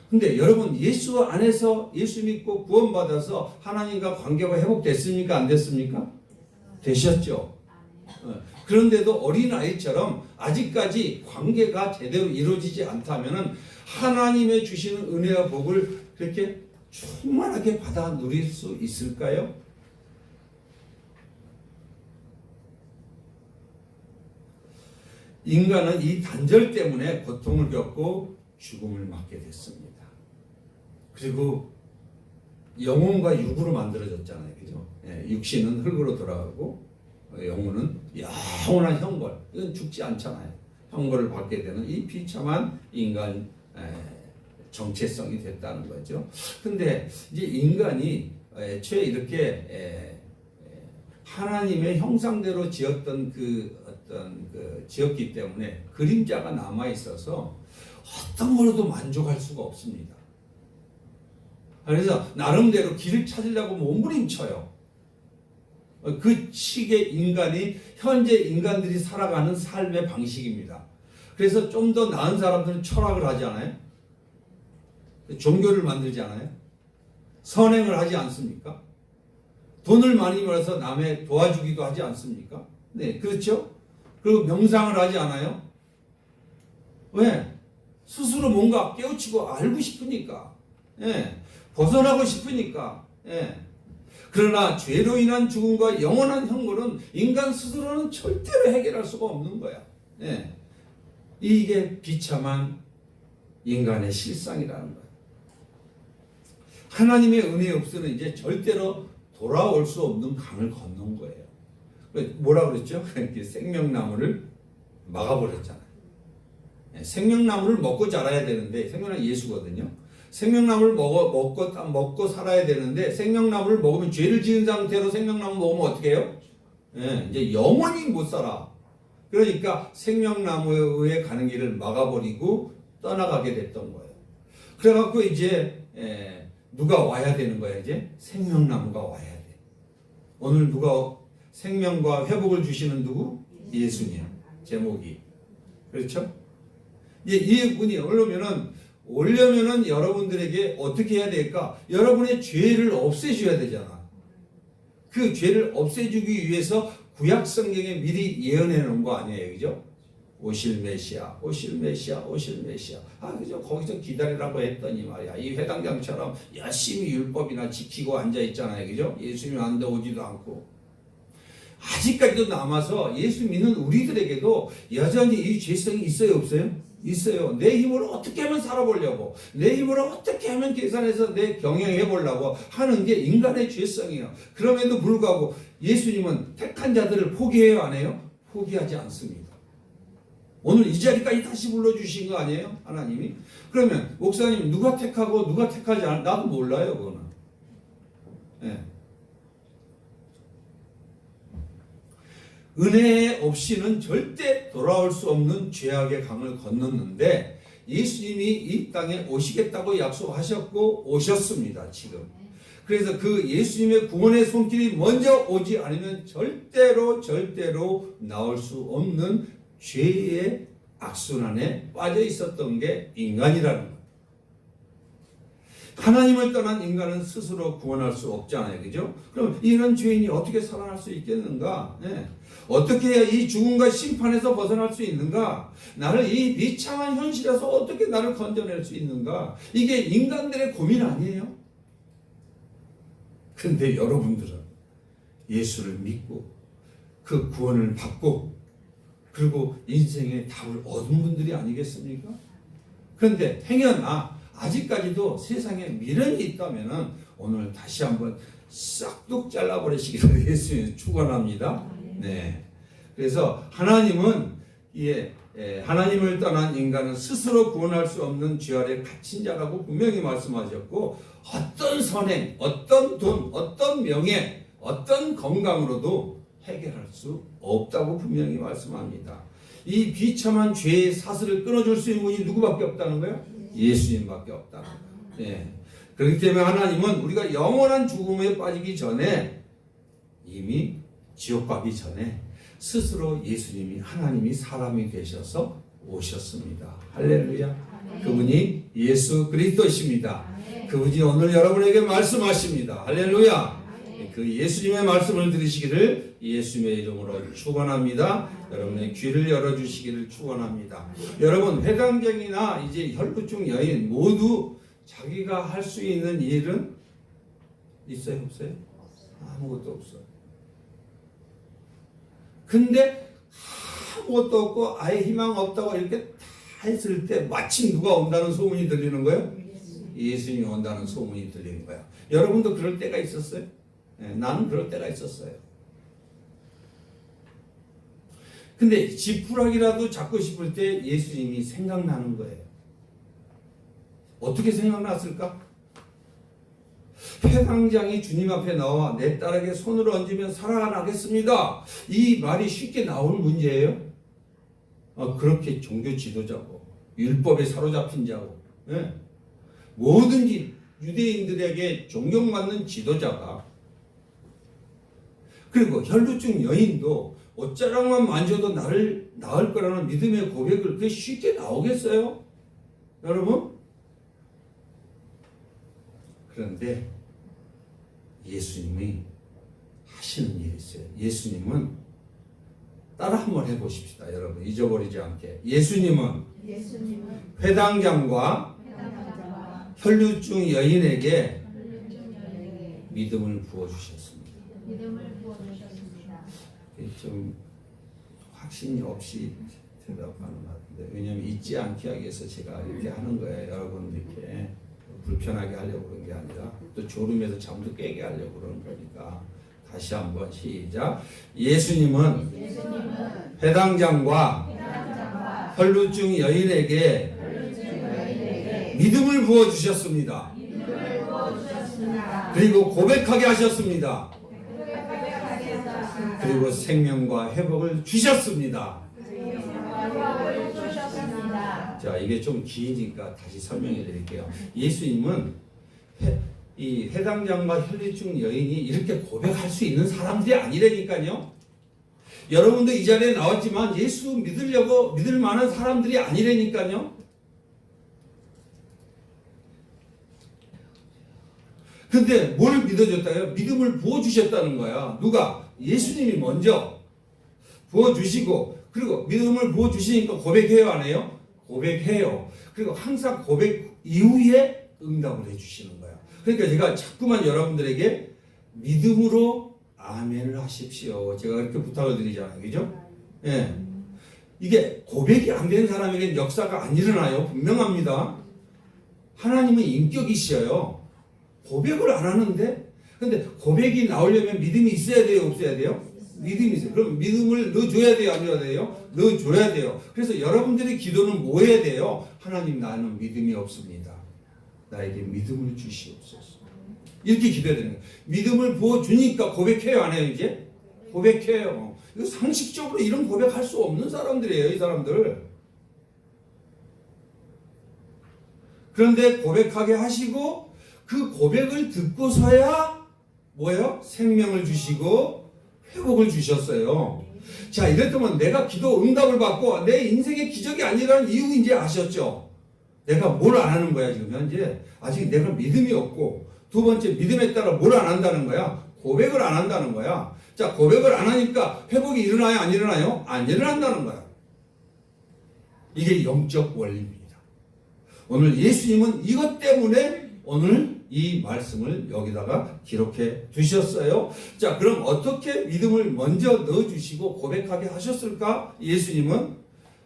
Speaker 1: 근데 여러분, 예수 안에서 예수 믿고 구원받아서 하나님과 관계가 회복됐습니까? 안 됐습니까? 되셨죠. 그런데도 어린아이처럼 아직까지 관계가 제대로 이루어지지 않다면 하나님의 주시는 은혜와 복을 그렇게 충만하게 받아 누릴 수 있을까요? 인간은 이 단절 때문에 고통을 겪고 죽음을 맞게 됐습니다. 그리고 영혼과 육으로 만들어졌잖아요. 그죠? 육신은 흙으로 돌아가고 영혼은 영원한 형벌. 이건 죽지 않잖아요. 형벌을 받게 되는 이 비참한 인간 정체성이 됐다는 거죠. 근데 이제 인간이 애초에 이렇게 하나님의 형상대로 지었던 그 어떤 지었기 때문에 그림자가 남아 있어서 어떤 걸로도 만족할 수가 없습니다. 그래서 나름대로 길을 찾으려고 몸부림쳐요. 그 식의 인간이 현재 인간들이 살아가는 삶의 방식입니다. 그래서 좀 더 나은 사람들은 철학을 하지 않아요? 종교를 만들지 않아요? 선행을 하지 않습니까? 돈을 많이 벌어서 남의 도와주기도 하지 않습니까? 네, 그렇죠? 그리고 명상을 하지 않아요? 왜? 스스로 뭔가 깨우치고 알고 싶으니까. 벗어나고 싶으니까. 그러나 죄로 인한 죽음과 영원한 형벌은 인간 스스로는 절대로 해결할 수가 없는 거야. 이게 비참한 인간의 실상이라는 거야. 하나님의 은혜 없이는 이제 절대로 돌아올 수 없는 강을 건넌 거예요. 뭐라 그랬죠? 생명나무를 막아버렸잖아요. 생명나무를 먹고 자라야 되는데, 생명나무 예수거든요. 생명나무를 먹고 살아야 되는데, 생명나무를 먹으면 죄를 지은 상태로 생명나무 먹으면 어떻게 해요? 이제 영원히 못 살아. 그러니까 생명나무에 가는 길을 막아버리고 떠나가게 됐던 거예요. 그래갖고 이제 누가 와야 되는 거야? 이제 생명나무가 와야 돼. 오늘 누가 생명과 회복을 주시는 누구? 예수님. 제목이. 그렇죠? 이분이 오려면은 여러분들에게 어떻게 해야 될까? 여러분의 죄를 없애줘야 되잖아. 그 죄를 없애주기 위해서 구약 성경에 미리 예언해 놓은 거 아니에요. 그죠? 오실 메시아, 오실 메시아, 오실 메시아. 그죠? 거기서 기다리라고 했더니 말이야. 이 회당장처럼 열심히 율법이나 지키고 앉아 있잖아요. 그죠? 예수님 안 오지도 않고. 아직까지도 남아서 예수 믿는 우리들에게도 여전히 이 죄성이 있어요, 없어요? 있어요. 내 힘으로 어떻게 하면 살아보려고, 내 힘으로 어떻게 하면 계산해서 내 경영해 보려고 하는 게 인간의 죄성이에요. 그럼에도 불구하고 예수님은 택한 자들을 포기해요, 안 해요? 포기하지 않습니다. 오늘 이 자리까지 다시 불러주신 거 아니에요? 하나님이? 그러면 목사님 누가 택하고 누가 택하지 않아? 나도 몰라요, 그거는. 은혜 없이는 절대 돌아올 수 없는 죄악의 강을 건넜는데 예수님이 이 땅에 오시겠다고 약속하셨고 오셨습니다. 지금. 그래서 그 예수님의 구원의 손길이 먼저 오지 않으면 절대로 나올 수 없는 죄의 악순환에 빠져 있었던 게 인간이라는 거예요. 하나님을 떠난 인간은 스스로 구원할 수 없잖아요. 그죠? 그럼 이런 죄인이 어떻게 살아날 수 있겠는가? 어떻게 해야 이 죽음과 심판에서 벗어날 수 있는가? 나를 이 비참한 현실에서 어떻게 나를 건져낼 수 있는가? 이게 인간들의 고민 아니에요? 근데 여러분들은 예수를 믿고 그 구원을 받고 그리고 인생의 답을 얻은 분들이 아니겠습니까? 그런데 행여나 아직까지도 세상에 미련이 있다면 오늘 다시 한번 싹둑 잘라버리시기를 예수님 축원합니다. 네. 그래서 하나님은 하나님을 떠난 인간은 스스로 구원할 수 없는 죄 아래 갇힌 자라고 분명히 말씀하셨고, 어떤 선행, 어떤 돈, 어떤 명예, 어떤 건강으로도 해결할 수 없다고 분명히 말씀합니다. 이 비참한 죄의 사슬을 끊어줄 수 있는 분이 누구밖에 없다는 거예요? 예수님밖에 없다는 거예요. 그렇기 때문에 하나님은 우리가 영원한 죽음에 빠지기 전에, 이미 지옥 가기 전에 스스로 예수님이, 하나님이 사람이 되셔서 오셨습니다. 할렐루야. 그분이 예수 그리스도이십니다. 그분이 오늘 여러분에게 말씀하십니다. 할렐루야. 그 예수님의 말씀을 들으시기를 예수님의 이름으로 축원합니다. 여러분의 귀를 열어주시기를 축원합니다. 여러분, 회당장이나 이제 혈루증 여인 모두 자기가 할 수 있는 일은 있어요, 없어요? 아무것도 없어요. 근데 아무것도 없고 아예 희망 없다고 이렇게 다 했을 때 마침 누가 온다는 소문이 들리는 거예요? 예수님이 온다는 소문이 들리는 거예요. 여러분도 그럴 때가 있었어요? 나는 그럴 때가 있었어요. 근데 지푸라기라도 잡고 싶을 때 예수님이 생각나는 거예요. 어떻게 생각났을까? 회당장이 주님 앞에 나와 내 딸에게 손을 얹으면 살아나겠습니다. 이 말이 쉽게 나올 문제예요? 그렇게 종교 지도자고 율법에 사로잡힌 자고 뭐든지 유대인들에게 존경받는 지도자가, 그리고 혈루증 여인도 옷자락만 만져도 나를 낳을 거라는 믿음의 고백을 그게 쉽게 나오겠어요? 여러분? 그런데 예수님이 하시는 일이 있어요. 예수님은 따라 한번 해보십시다. 여러분, 잊어버리지 않게. 예수님은 회당장과 혈루증 여인에게 믿음을 부어주셨습니다. 좀 확신이 없이 대답하는 것 같은데, 왜냐하면 잊지 않게 하기 위해서 제가 이렇게 하는 거예요. 여러분 이렇게 불편하게 하려고 그런 게 아니라 또 졸음에서 잠도 깨게 하려고 그러는 거니까. 다시 한번 시작. 예수님은 회당장과 혈루증 여인에게 믿음을 부어주셨습니다. 그리고 고백하게 하셨습니다. 그리고 생명과 회복을 주셨습니다. 자, 이게 좀 기니까 다시 설명해 드릴게요. 예수님은 이 회당장과 혈루증 여인이 이렇게 고백할 수 있는 사람들이 아니라니까요. 여러분도 이 자리에 나왔지만 예수 믿을 만한 사람들이 아니라니까요. 근데 뭘 믿어줬다요? 믿음을 부어주셨다는 거야. 누가? 예수님이 먼저 부어주시고, 그리고 믿음을 부어주시니까 고백해요, 안 해요? 고백해요. 그리고 항상 고백 이후에 응답을 해주시는 거야. 그러니까 제가 자꾸만 여러분들에게 믿음으로 아멘을 하십시오. 제가 그렇게 부탁을 드리잖아요. 그죠? 예. 이게 고백이 안 된 사람에게는 역사가 안 일어나요. 분명합니다. 하나님은 인격이시여요. 고백을 안 하는데, 근데 고백이 나오려면 믿음이 있어야 돼요, 없어야 돼요? 믿음이 있어요. 그럼 믿음을 넣어줘야 돼요, 안 넣어야 돼요? 넣어줘야 돼요. 그래서 여러분들의 기도는 뭐 해야 돼요? 하나님, 나는 믿음이 없습니다. 나에게 믿음을 주시옵소서. 이렇게 기도해야 되는 거예요. 믿음을 부어주니까 고백해요, 안 해요, 이제? 고백해요. 이거 상식적으로 이런 고백할 수 없는 사람들이에요, 이 사람들. 그런데 고백하게 하시고, 그 고백을 듣고서야 뭐예요? 생명을 주시고 회복을 주셨어요. 자, 이랬더니 내가 기도 응답을 받고 내 인생의 기적이 아니라는 이유 이제 아셨죠? 내가 뭘 안 하는 거야 지금 현재? 아직 내가 믿음이 없고, 두 번째 믿음에 따라 뭘 안 한다는 거야? 고백을 안 한다는 거야. 자, 고백을 안 하니까 회복이 일어나요, 안 일어나요? 안 일어난다는 거야. 이게 영적 원리입니다. 오늘 예수님은 이것 때문에 오늘 이 말씀을 여기다가 기록해 두셨어요. 자, 그럼 어떻게 믿음을 먼저 넣어주시고 고백하게 하셨을까? 예수님은,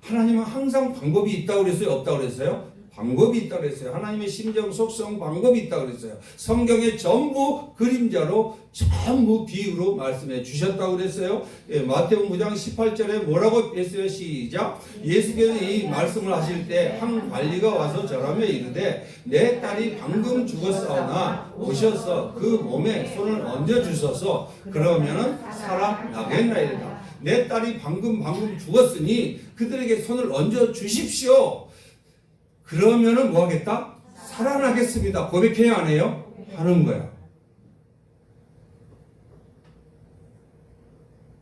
Speaker 1: 하나님은 항상 방법이 있다고 그랬어요? 없다고 그랬어요? 방법이 있다고 그랬어요. 하나님의 심정, 속성, 방법이 있다고 그랬어요. 성경의 전부 그림자로 전부 비유로 말씀해 주셨다고 그랬어요. 예, 마태복음 9장 18절에 뭐라고 했어요? 시작. 예수께서 이 말씀을 하실 때 한 관리가 와서 저라며 이르되 내 딸이 방금 죽었사오나 오셔서 그 몸에 손을 얹어 주소서. 그러면은 살아나겠나이다. 내 딸이 방금 죽었으니 그들에게 손을 얹어 주십시오. 그러면은 뭐 하겠다? 살아나겠습니다. 고백해야 안 해요? 하는 거야.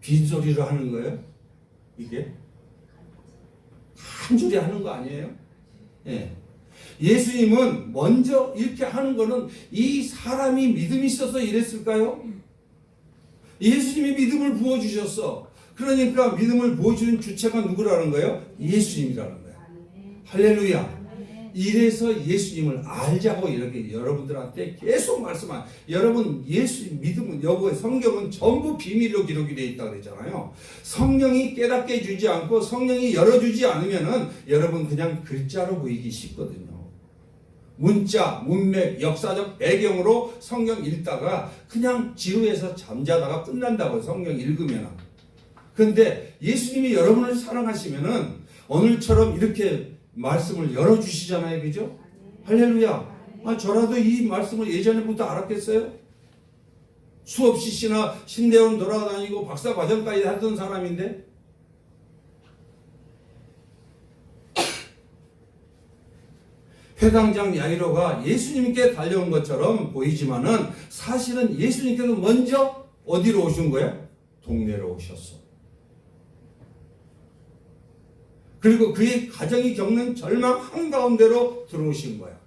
Speaker 1: 빈소리로 하는 거예요? 이게? 한 줄이 하는 거 아니에요? 예. 예수님은 먼저 이렇게 하는 거는 이 사람이 믿음이 있어서 이랬을까요? 예수님이 믿음을 부어주셨어. 그러니까 믿음을 부어주는 주체가 누구라는 거예요? 예수님이라는 거예요. 할렐루야. 이래서 예수님을 알자고 이렇게 여러분들한테 계속 말씀한, 여러분 예수님 믿음은 여보의 성경은 전부 비밀로 기록이 되어 있다고 그랬잖아요. 성령이 깨닫게 해주지 않고 성령이 열어주지 않으면은 여러분 그냥 글자로 보이기 쉽거든요. 문자, 문맥, 역사적 배경으로 성경 읽다가 그냥 지루해서 잠자다가 끝난다고요. 성경 읽으면. 그런데 예수님이 여러분을 사랑하시면은 오늘처럼 이렇게 말씀을 열어주시잖아요. 그죠? 할렐루야. 저라도 이 말씀을 예전에부터 알았겠어요? 수없이 신대원 돌아다니고 박사 과정까지 하던 사람인데 회당장 야이로가 예수님께 달려온 것처럼 보이지만은 사실은 예수님께서 먼저 어디로 오신 거예요? 동네로 오셨어. 그리고 그의 가정이 겪는 절망 한가운데로 들어오신 거야.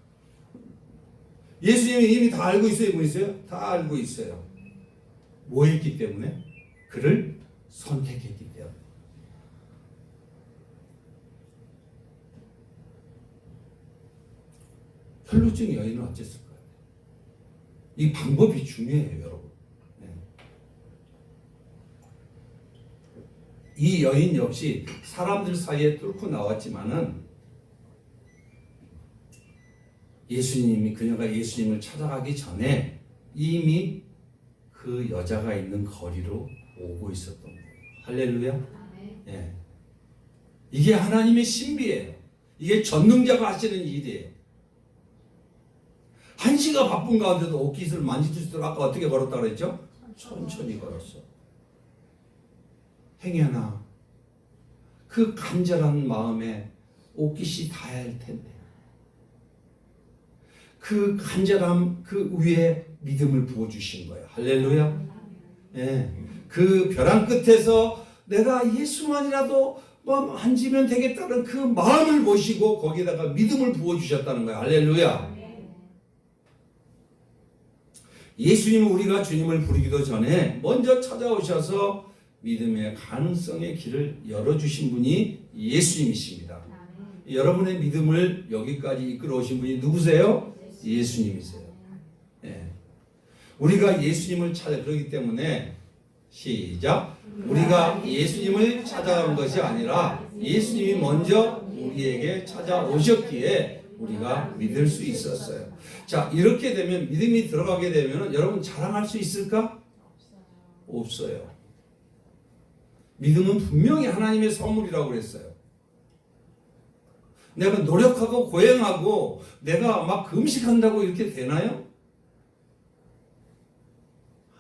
Speaker 1: 예수님이 이미 다 알고 있어요? 뭐 있어요? 다 알고 있어요. 뭐 했기 때문에? 그를 선택했기 때문에. 혈루증 여인은 어쨌을까요? 이 방법이 중요해요, 여러분. 이 여인 역시 사람들 사이에 뚫고 나왔지만은 그녀가 예수님을 찾아가기 전에 이미 그 여자가 있는 거리로 오고 있었던 거예요. 할렐루야. 예. 이게 하나님의 신비예요. 이게 전능자가 하시는 일이에요. 한시가 바쁜 가운데도 옷깃을 만질 수 있도록 아까 어떻게 걸었다 그랬죠? 천천히 걸었어. 행여나 그 간절한 마음에 옷깃이 닿아야 할 텐데 그 간절함 그 위에 믿음을 부어주신 거예요. 할렐루야. 예. 그 벼랑 끝에서 내가 예수만이라도 만지면 되겠다는 그 마음을 보시고 거기에다가 믿음을 부어주셨다는 거예요. 할렐루야. 예수님은 우리가 주님을 부르기도 전에 먼저 찾아오셔서 믿음의 가능성의 길을 열어주신 분이 예수님이십니다. 여러분의 믿음을 여기까지 이끌어 오신 분이 누구세요? 예수님이세요. 예. 우리가 예수님을 그렇기 때문에 시작. 우리가 예수님을 찾아간 것이 아니라 예수님이 먼저 우리에게 찾아오셨기에 우리가 믿을 수 있었어요. 자, 이렇게 되면 믿음이 들어가게 되면 여러분 자랑할 수 있을까? 없어요. 믿음은 분명히 하나님의 선물이라고 그랬어요. 내가 노력하고 고행하고 내가 막 금식한다고 이렇게 되나요?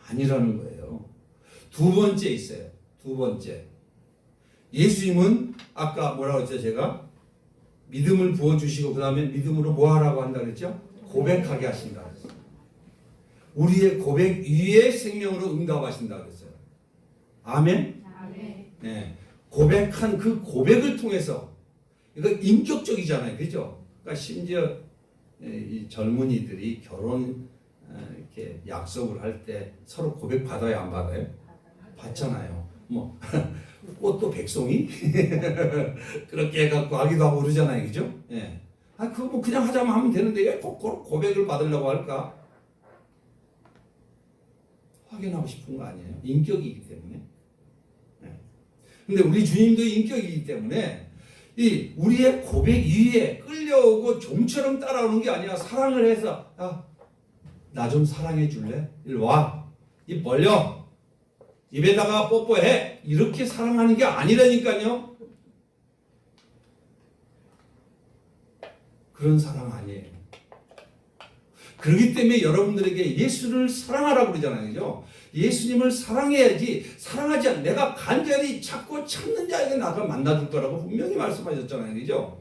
Speaker 1: 아니라는 거예요. 두 번째 있어요. 두 번째. 예수님은 아까 뭐라고 했죠? 제가 믿음을 부어주시고 그 다음에 믿음으로 뭐 하라고 한다 그랬죠? 고백하게 하신다 그랬어요. 우리의 고백 위에 생명으로 응답하신다 그랬어요. 아멘? 네. 고백한 그 고백을 통해서 이거 인격적이잖아요. 그죠? 그러니까 심지어 이 젊은이들이 결혼 이렇게 약속을 할 때 서로 고백 받아요, 안 받아요? 받잖아요. 뭐 꽃도 백송이 그렇게 해갖고 하기도 하고 그러잖아요. 그죠? 예. 그거 뭐 그냥 하자면 하면 되는데 왜 꼭 고백을 받으려고 할까? 확인하고 싶은 거 아니에요? 인격이기 때문에. 근데 우리 주님도 인격이기 때문에 이 우리의 고백 위에 끌려오고 좀처럼 따라오는 게 아니라 사랑을 해서 나 좀 사랑해 줄래? 이리 와. 입 벌려. 입에다가 뽀뽀해. 이렇게 사랑하는 게 아니라니까요. 그런 사랑 아니에요. 그렇기 때문에 여러분들에게 예수를 사랑하라고 그러잖아요. 그죠? 예수님을 사랑해야지, 사랑하지 않, 내가 간절히 찾고 찾는 자에게 나가 만나줄 거라고 분명히 말씀하셨잖아요. 그죠?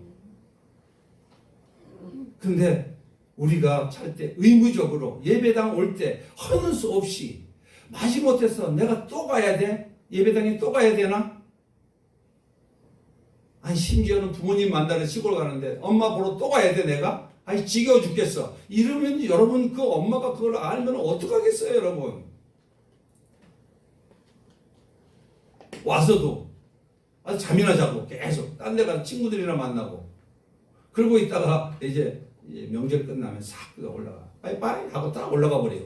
Speaker 1: 근데 우리가 찰 때 의무적으로 예배당 올 때 하는 수 없이 마지못해서 내가 또 가야 돼? 예배당에 또 가야 되나? 아니 심지어는 부모님 만나러 시골 가는데 엄마 보러 또 가야 돼 내가? 아니 지겨워 죽겠어. 이러면 여러분 그 엄마가 그걸 알면 어떡하겠어요 여러분? 와서도 아주 잠이나 자고 계속 딴 데 가서 친구들이나 만나고 그러고 있다가 이제 명절 끝나면 싹 올라가 빠이빠이 하고 딱 올라가 버려요.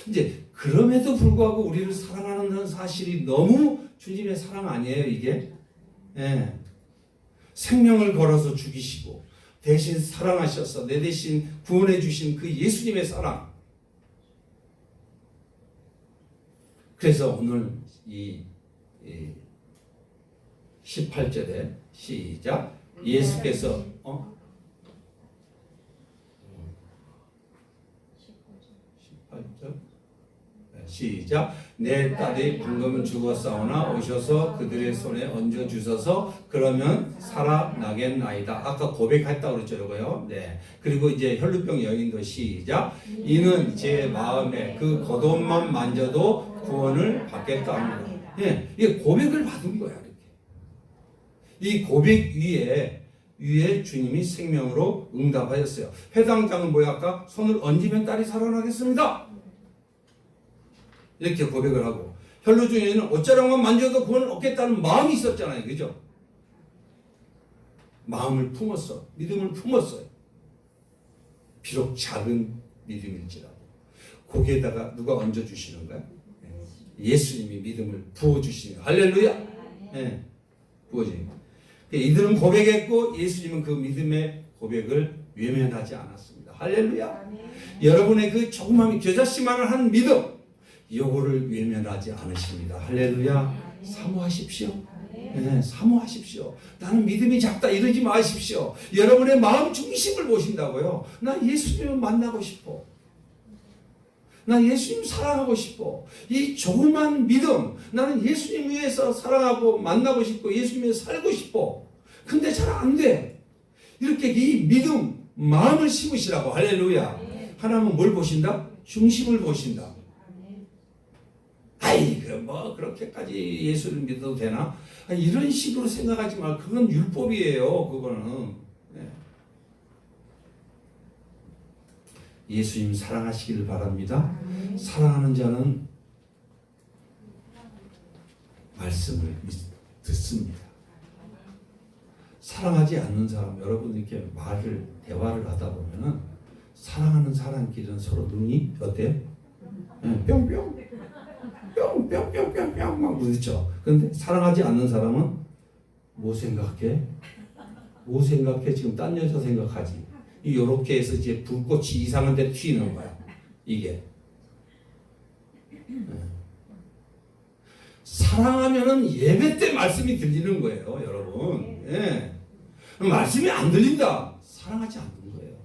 Speaker 1: 이제 그럼에도 불구하고 우리를 사랑하는 사실이 너무 주님의 사랑 아니에요 이게? 예. 생명을 걸어서 죽이시고 대신 사랑하셔서 내 대신 구원해 주신 그 예수님의 사랑. 그래서 오늘 이 18절에 시작. 예수께서 18절 시작. 내 딸이 방금 죽었사오나 오셔서 그들의 손에 얹어 주셔서 그러면 살아나겠나이다. 아까 고백했다고 그랬죠, 이거요. 네. 그리고 이제 혈루병 여인도 시작. 이는 제 마음에 그 겉옷만 만져도 구원을 받겠다 합니다. 예, 이게 고백을 받은 거야, 이렇게. 이 고백 위에 주님이 생명으로 응답하였어요. 회당장은 뭐야 아까? 손을 얹으면 딸이 살아나겠습니다. 이렇게 고백을 하고 혈루증에는 옷자락만 만져도 구원을 얻겠다는 마음이 있었잖아요. 그죠? 마음을 품었어. 믿음을 품었어요. 비록 작은 믿음일지라도 거기에다가 누가 얹어주시는 거야? 예수님이 믿음을 부어주시는 거야. 할렐루야. 네. 부어주는 거야. 이들은 고백했고 예수님은 그 믿음의 고백을 외면하지 않았습니다. 할렐루야. 여러분의 그 조그마한 겨자씨만을 한 믿음 요거를 외면하지 않으십니다. 할렐루야. 사모하십시오. 네, 사모하십시오. 나는 믿음이 작다 이러지 마십시오. 여러분의 마음 중심을 보신다고요. 나 예수님을 만나고 싶어. 나 예수님 사랑하고 싶어. 이 조그만 믿음, 나는 예수님 위해서 사랑하고 만나고 싶고 예수님 위해서 살고 싶어. 근데 잘 안 돼. 이렇게 이 믿음, 마음을 심으시라고. 할렐루야. 하나님은 뭘 보신다? 중심을 보신다. 아이, 뭐 그렇게까지 예수를 믿어도 되나? 아니, 이런 식으로 생각하지 말. 그건 율법이에요. 그거는. 네. 예수님 사랑하시기를 바랍니다. 사랑하는 자는 말씀을 듣습니다. 사랑하지 않는 사람, 여러분 이렇게 대화를 하다 보면은 사랑하는 사람끼리는 서로 눈이 어때요? 뿅뿅 뿅뿅뿅뿅뿅 막 부딪혀. 근데 사랑하지 않는 사람은 뭐 생각해? 뭐 생각해? 지금 딴 여자 생각하지. 요렇게 해서 이제 불꽃이 이상한 데 튀는 거야. 이게. 사랑하면은 예배 때 말씀이 들리는 거예요, 여러분. 예. 말씀이 안 들린다. 사랑하지 않는 거예요.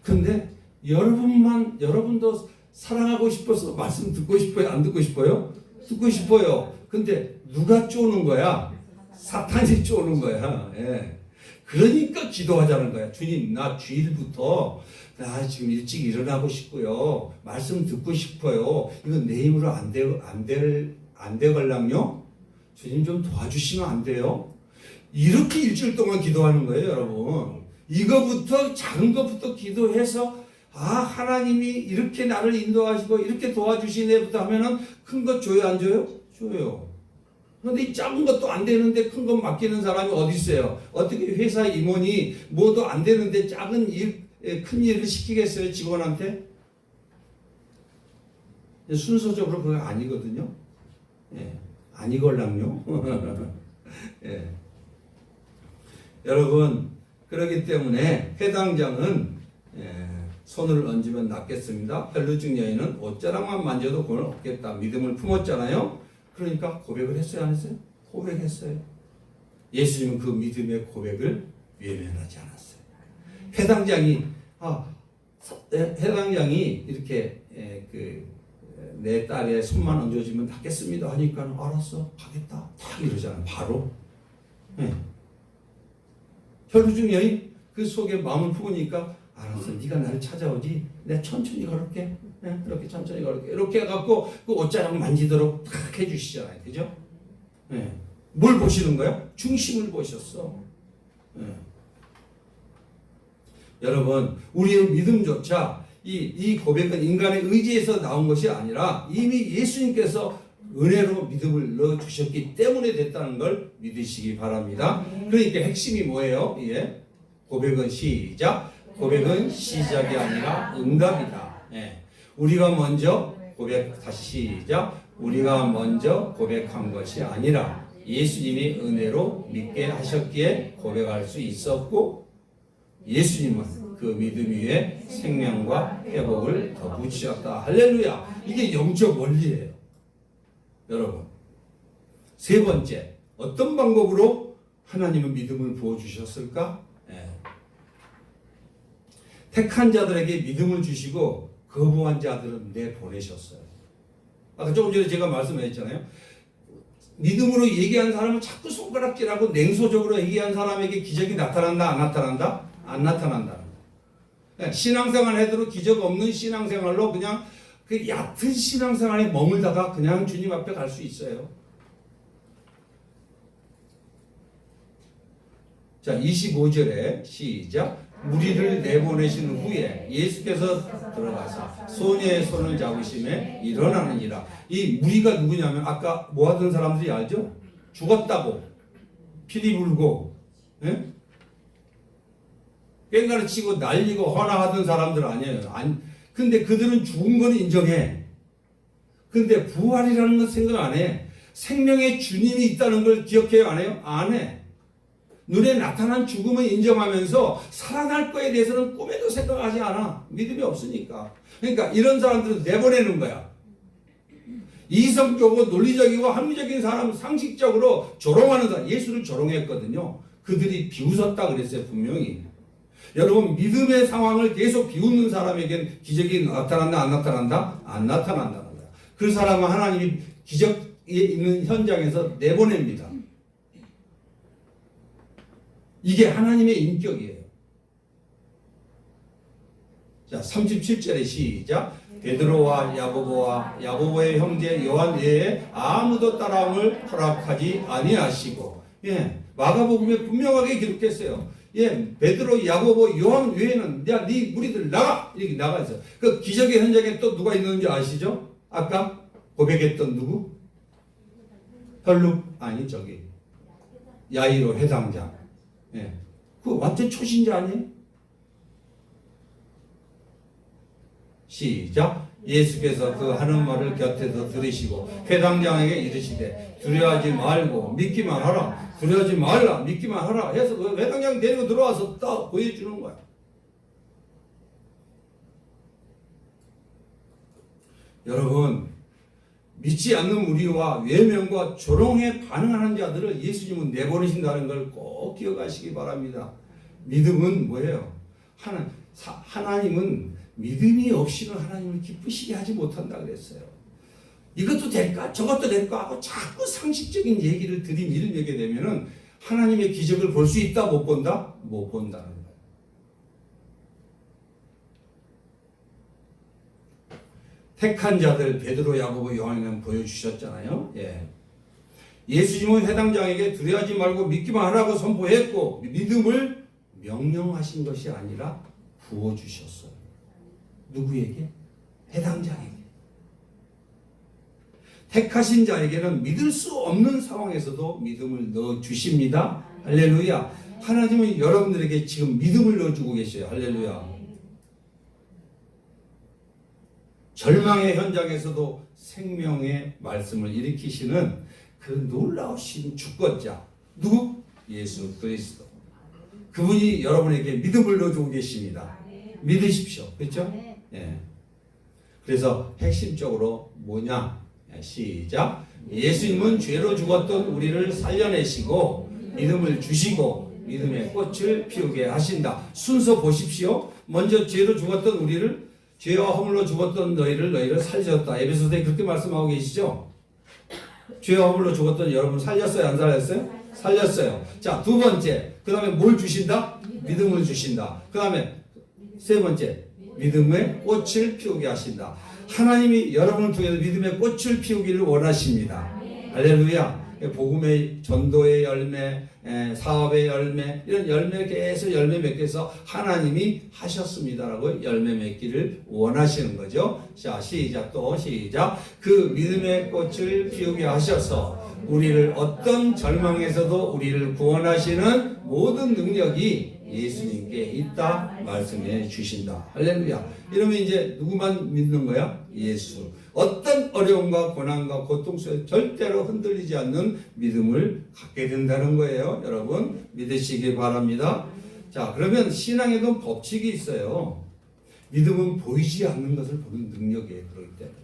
Speaker 1: 근데 여러분도 사랑하고 싶어서 말씀 듣고 싶어요? 안 듣고 싶어요? 듣고 싶어요. 근데 누가 쪼는 거야? 사탄이 쪼는 거야. 예. 그러니까 기도하자는 거야. 주님, 나 주일부터 나 지금 일찍 일어나고 싶고요. 말씀 듣고 싶어요. 이건 내 힘으로 안 되걸랑요? 주님 좀 도와주시면 안 돼요? 이렇게 일주일 동안 기도하는 거예요, 여러분. 이거부터 작은 것부터 기도해서 하나님이 이렇게 나를 인도하시고 이렇게 도와주시네부터 하면은 큰 것 줘요, 안 줘요? 줘요. 그런데 이 작은 것도 안 되는데 큰 것 맡기는 사람이 어디 있어요? 어떻게 회사 임원이 뭐도 안 되는데 작은 일, 큰 일을 시키겠어요, 직원한테? 순서적으로 그거 아니거든요. 예, 아니걸랑요. 예. 여러분, 그렇기 때문에 해당장은 손을 얹으면 낫겠습니다. 혈루증 여인은 옷자락만 만져도 구원을 얻겠다. 믿음을 품었잖아요. 그러니까 고백을 했어요, 안 했어요? 고백했어요. 예수님은 그 믿음의 고백을 외면하지 않았어요. 해당장이 이렇게 내 딸의 손만 얹어주면 낫겠습니다 하니까 알았어, 가겠다. 딱 이러잖아요. 바로. 혈루증 여인 그 속에 마음을 품으니까 알았어, 네가 나를 찾아오지, 내가 천천히 걸을게. 이렇게 천천히 걸을게. 이렇게 해갖고 그 옷자락 만지도록 탁 해주시잖아요, 그죠? 뭘 보시는 거야? 중심을 보셨어. 여러분, 우리의 믿음조차 이 고백은 인간의 의지에서 나온 것이 아니라 이미 예수님께서 은혜로 믿음을 넣어주셨기 때문에 됐다는 걸 믿으시기 바랍니다. 그러니까 핵심이 뭐예요? 예. 고백은 시작. 고백은 시작이 아니라 응답이다. 우리가 먼저 다시 시작. 우리가 먼저 고백한 것이 아니라 예수님이 은혜로 믿게 하셨기에 고백할 수 있었고, 예수님은 그 믿음 위에 생명과 회복을 더 붙이셨다. 할렐루야. 이게 영적 원리예요. 여러분, 세 번째, 어떤 방법으로 하나님은 믿음을 부어주셨을까? 택한 자들에게 믿음을 주시고 거부한 자들은 내보내셨어요. 아까 조금 전에 제가 말씀했잖아요. 믿음으로 얘기한 사람은 자꾸 손가락질하고 냉소적으로 얘기한 사람에게 기적이 나타난다, 안 나타난다? 안 나타난다. 신앙생활 해도 기적 없는 신앙생활로 그냥 그 얕은 신앙생활에 머물다가 그냥 주님 앞에 갈 수 있어요. 자, 25절에 시작. 무리를 내보내신 후에 예수께서 들어가서 소녀의 손을 잡으심에 일어나느니라. 이 무리가 누구냐면 아까 뭐 하던 사람들이 알죠? 죽었다고 피리 불고 꽹가리 치고 날리고 헌화하던 사람들 아니에요. 근데 그들은 죽은 건 인정해. 근데 부활이라는 건 생각 안 해. 생명의 주님이 있다는 걸 기억해요, 안 해요? 안 해. 눈에 나타난 죽음을 인정하면서 살아날 거에 대해서는 꿈에도 생각하지 않아. 믿음이 없으니까. 그러니까 이런 사람들은 내보내는 거야. 이성적이고 논리적이고 합리적인 사람, 상식적으로 조롱하는 사람, 예수를 조롱했거든요. 그들이 비웃었다 그랬어요, 분명히. 여러분, 믿음의 상황을 계속 비웃는 사람에겐 기적이 나타난다, 안 나타난다? 안 나타난다는 거야. 그 사람은 하나님이 기적에 있는 현장에서 내보냅니다. 이게 하나님의 인격이에요. 자, 37절에 시작. 베드로와 야고보의 형제 요한 외에 아무도 따라옴을 허락하지 아니하시고, 마가복음에 분명하게 기록했어요. 베드로, 야고보, 요한 외에는 야, 네 무리들 나가! 이렇게 나가 있어요. 그 기적의 현장에 또 누가 있는지 아시죠? 아까 고백했던 누구? 야이로 회당장. 그 완전 초신자 아니에요? 시작. 예수께서 그 하는 말을 곁에서 들으시고 회당장에게 이르시되 두려워하지 말고 믿기만 하라. 두려워하지 말라. 믿기만 하라. 해서 그 회당장 데리고 들어와서 딱 보여주는 거야. 여러분, 믿지 않는 우리와 외면과 조롱에 반응하는 자들을 예수님은 내보내신다는 걸 꼭 기억하시기 바랍니다. 믿음은 뭐예요? 하나님은 믿음이 없이는 하나님을 기쁘시게 하지 못한다 그랬어요. 이것도 될까? 저것도 될까? 하고 자꾸 상식적인 얘기를 들이밀게 되면은 하나님의 기적을 볼 수 있다? 못 본다? 못 본다는 거예요. 택한 자들 베드로, 야고보, 요한은 보여주셨잖아요. 예수님은 회당장에게 두려워하지 말고 믿기만 하라고 선포했고 믿음을 명령하신 것이 아니라 부어주셨어요. 누구에게? 회당장에게. 택하신 자에게는 믿을 수 없는 상황에서도 믿음을 넣어주십니다. 할렐루야. 하나님은 여러분들에게 지금 믿음을 넣어주고 계셔요. 할렐루야. 절망의 현장에서도 생명의 말씀을 일으키시는 그 놀라우신 주권자, 누구? 예수 그리스도. 그분이 여러분에게 믿음을 넣어주고 계십니다. 믿으십시오. 그렇죠? 예. 그래서 핵심적으로 뭐냐? 시작. 예수님은 죄로 죽었던 우리를 살려내시고 믿음을 주시고 믿음의 꽃을 피우게 하신다. 순서 보십시오. 먼저 죄로 죽었던 우리를, 죄와 허물로 죽었던 너희를 살렸다. 에베소서에 그렇게 말씀하고 계시죠? 죄와 허물로 죽었던 여러분 살렸어요? 안 살렸어요? 살렸어요. 자, 두 번째. 그 다음에 뭘 주신다? 믿음을 주신다. 그 다음에 세 번째. 믿음의 꽃을 피우게 하신다. 하나님이 여러분을 통해서 믿음의 꽃을 피우기를 원하십니다. 할렐루야. 복음의 전도의 열매, 사업의 열매, 이런 열매 계속 열매 맺게서 하나님이 하셨습니다라고 열매 맺기를 원하시는 거죠. 자, 시작. 또 시작. 그 믿음의 꽃을 피우게 하셔서 우리를 어떤 절망에서도 우리를 구원하시는 모든 능력이 예수님께 있다 말씀해 주신다. 할렐루야. 이러면 이제 누구만 믿는 거야? 예수. 어떤 어려움과 고난과 고통 속에 절대로 흔들리지 않는 믿음을 갖게 된다는 거예요. 여러분 믿으시기 바랍니다. 자, 그러면 신앙에도 법칙이 있어요. 믿음은 보이지 않는 것을 보는 능력이에요. 그렇기 때문에.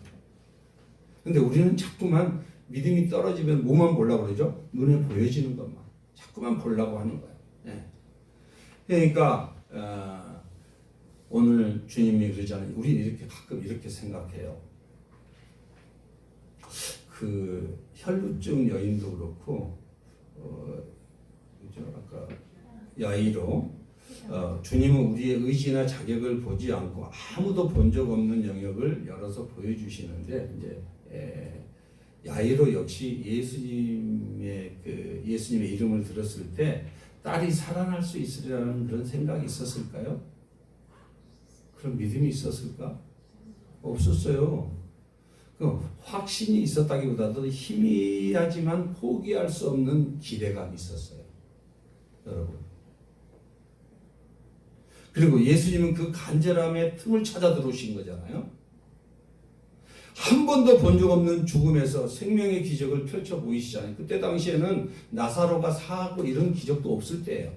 Speaker 1: 근데 우리는 자꾸만 믿음이 떨어지면 뭐만 보려고 그러죠? 눈에 보여지는 것만. 자꾸만 보려고 하는 거예요. 네. 그러니까 오늘 주님이 그러잖아요. 우리는 이렇게 가끔 이렇게 생각해요. 그 혈루증 여인도 그렇고 그죠? 아까 야이로 주님은 우리의 의지나 자격을 보지 않고 아무도 본 적 없는 영역을 열어서 보여주시는데 이제 야이로 역시 예수님의 이름을 들었을 때 딸이 살아날 수 있으리라는 그런 생각이 있었을까요? 그런 믿음이 있었을까? 없었어요. 그 확신이 있었다기보다도 희미하지만 포기할 수 없는 기대감이 있었어요. 여러분. 그리고 예수님은 그 간절함의 틈을 찾아 들어오신 거잖아요. 한 번도 본 적 없는 죽음에서 생명의 기적을 펼쳐 보이시잖아요. 그때 당시에는 나사로가 사고 이런 기적도 없을 때예요.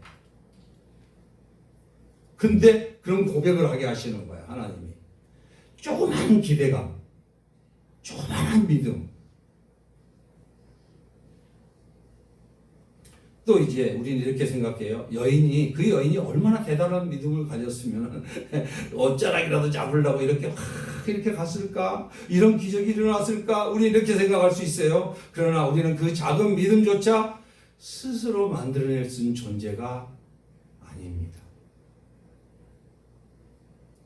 Speaker 1: 근데 그런 고백을 하게 하시는 거예요. 하나님이. 조그만 기대감, 조그만 믿음. 또 이제 우리는 이렇게 생각해요. 그 여인이 얼마나 대단한 믿음을 가졌으면 옷자락이라도 잡으려고 이렇게 갔을까? 이런 기적이 일어났을까? 우리 이렇게 생각할 수 있어요. 그러나 우리는 그 작은 믿음조차 스스로 만들어낼 수 있는 존재가 아닙니다.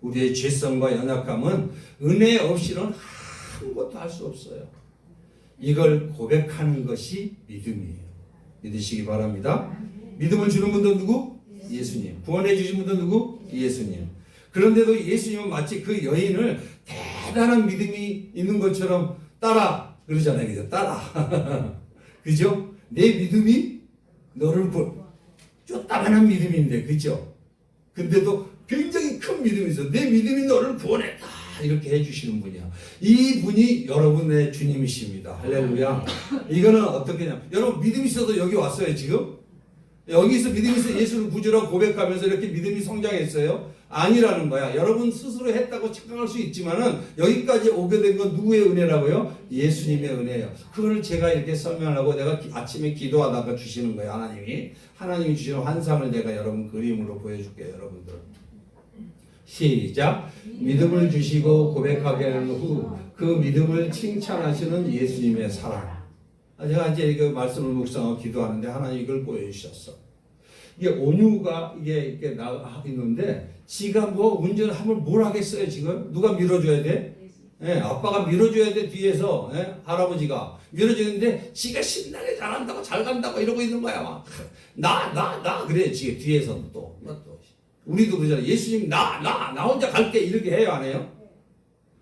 Speaker 1: 우리의 죄성과 연약함은 은혜 없이는 아무것도 할 수 없어요. 이걸 고백하는 것이 믿음이에요. 믿으시기 바랍니다. 믿음을 주는 분도 누구? 예수님. 구원해 주신 분도 누구? 예수님. 그런데도 예수님은 마치 그 여인을 대단한 믿음이 있는 것처럼 따라 그러잖아요. 그죠? 따라. 그죠? 내 믿음이 너를 쪼따만한 믿음인데, 그죠? 근데도 굉장히 큰 믿음이 있어. 내 믿음이 너를 구원했다. 이렇게 해주시는 분이야. 이 분이 여러분의 주님이십니다. 할렐루야. 이거는 어떻게 냐 여러분 믿음이 있어도 여기 왔어요 지금? 여기서 믿음이 있어 예수를 구주라고 고백하면서 이렇게 믿음이 성장했어요? 아니라는 거야. 여러분 스스로 했다고 착각할 수 있지만은 여기까지 오게 된 건 누구의 은혜라고요? 예수님의 은혜예요. 그걸 제가 이렇게 설명하고 내가 아침에 기도하다가 주시는 거예요. 하나님이 주시는 환상을 내가 여러분 그림으로 보여줄게요. 여러분들. 시작. 믿음을 주시고 고백하게 한 후 그 믿음을 칭찬하시는 예수님의 사랑. 제가 이제 이거 말씀을 묵상하고 기도하는데 하나님 이걸 보여주셨어. 이게 온유가 이게 나 있는데 지가 뭐 운전하면 뭘 하겠어요 지금? 누가 밀어줘야 돼? 예, 아빠가 밀어줘야 돼 뒤에서. 예? 할아버지가 밀어주는데 지가 신나게 잘한다고 잘 간다고 이러고 있는 거야 막. 나 그래 지금 뒤에서 또. 우리도 그러잖아요. 예수님 나 혼자 갈게 이렇게 해요 안 해요?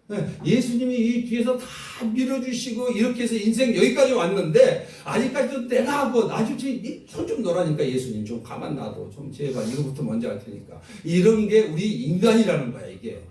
Speaker 1: 네, 예수님이 이 뒤에서 다 밀어주시고 이렇게 해서 인생 여기까지 왔는데 아직까지도 내가 하고 나중에 손 좀 놓으라니까 예수님 좀 가만 놔둬 좀 제발 이거부터 먼저 할 테니까 이런 게 우리 인간이라는 거야 이게.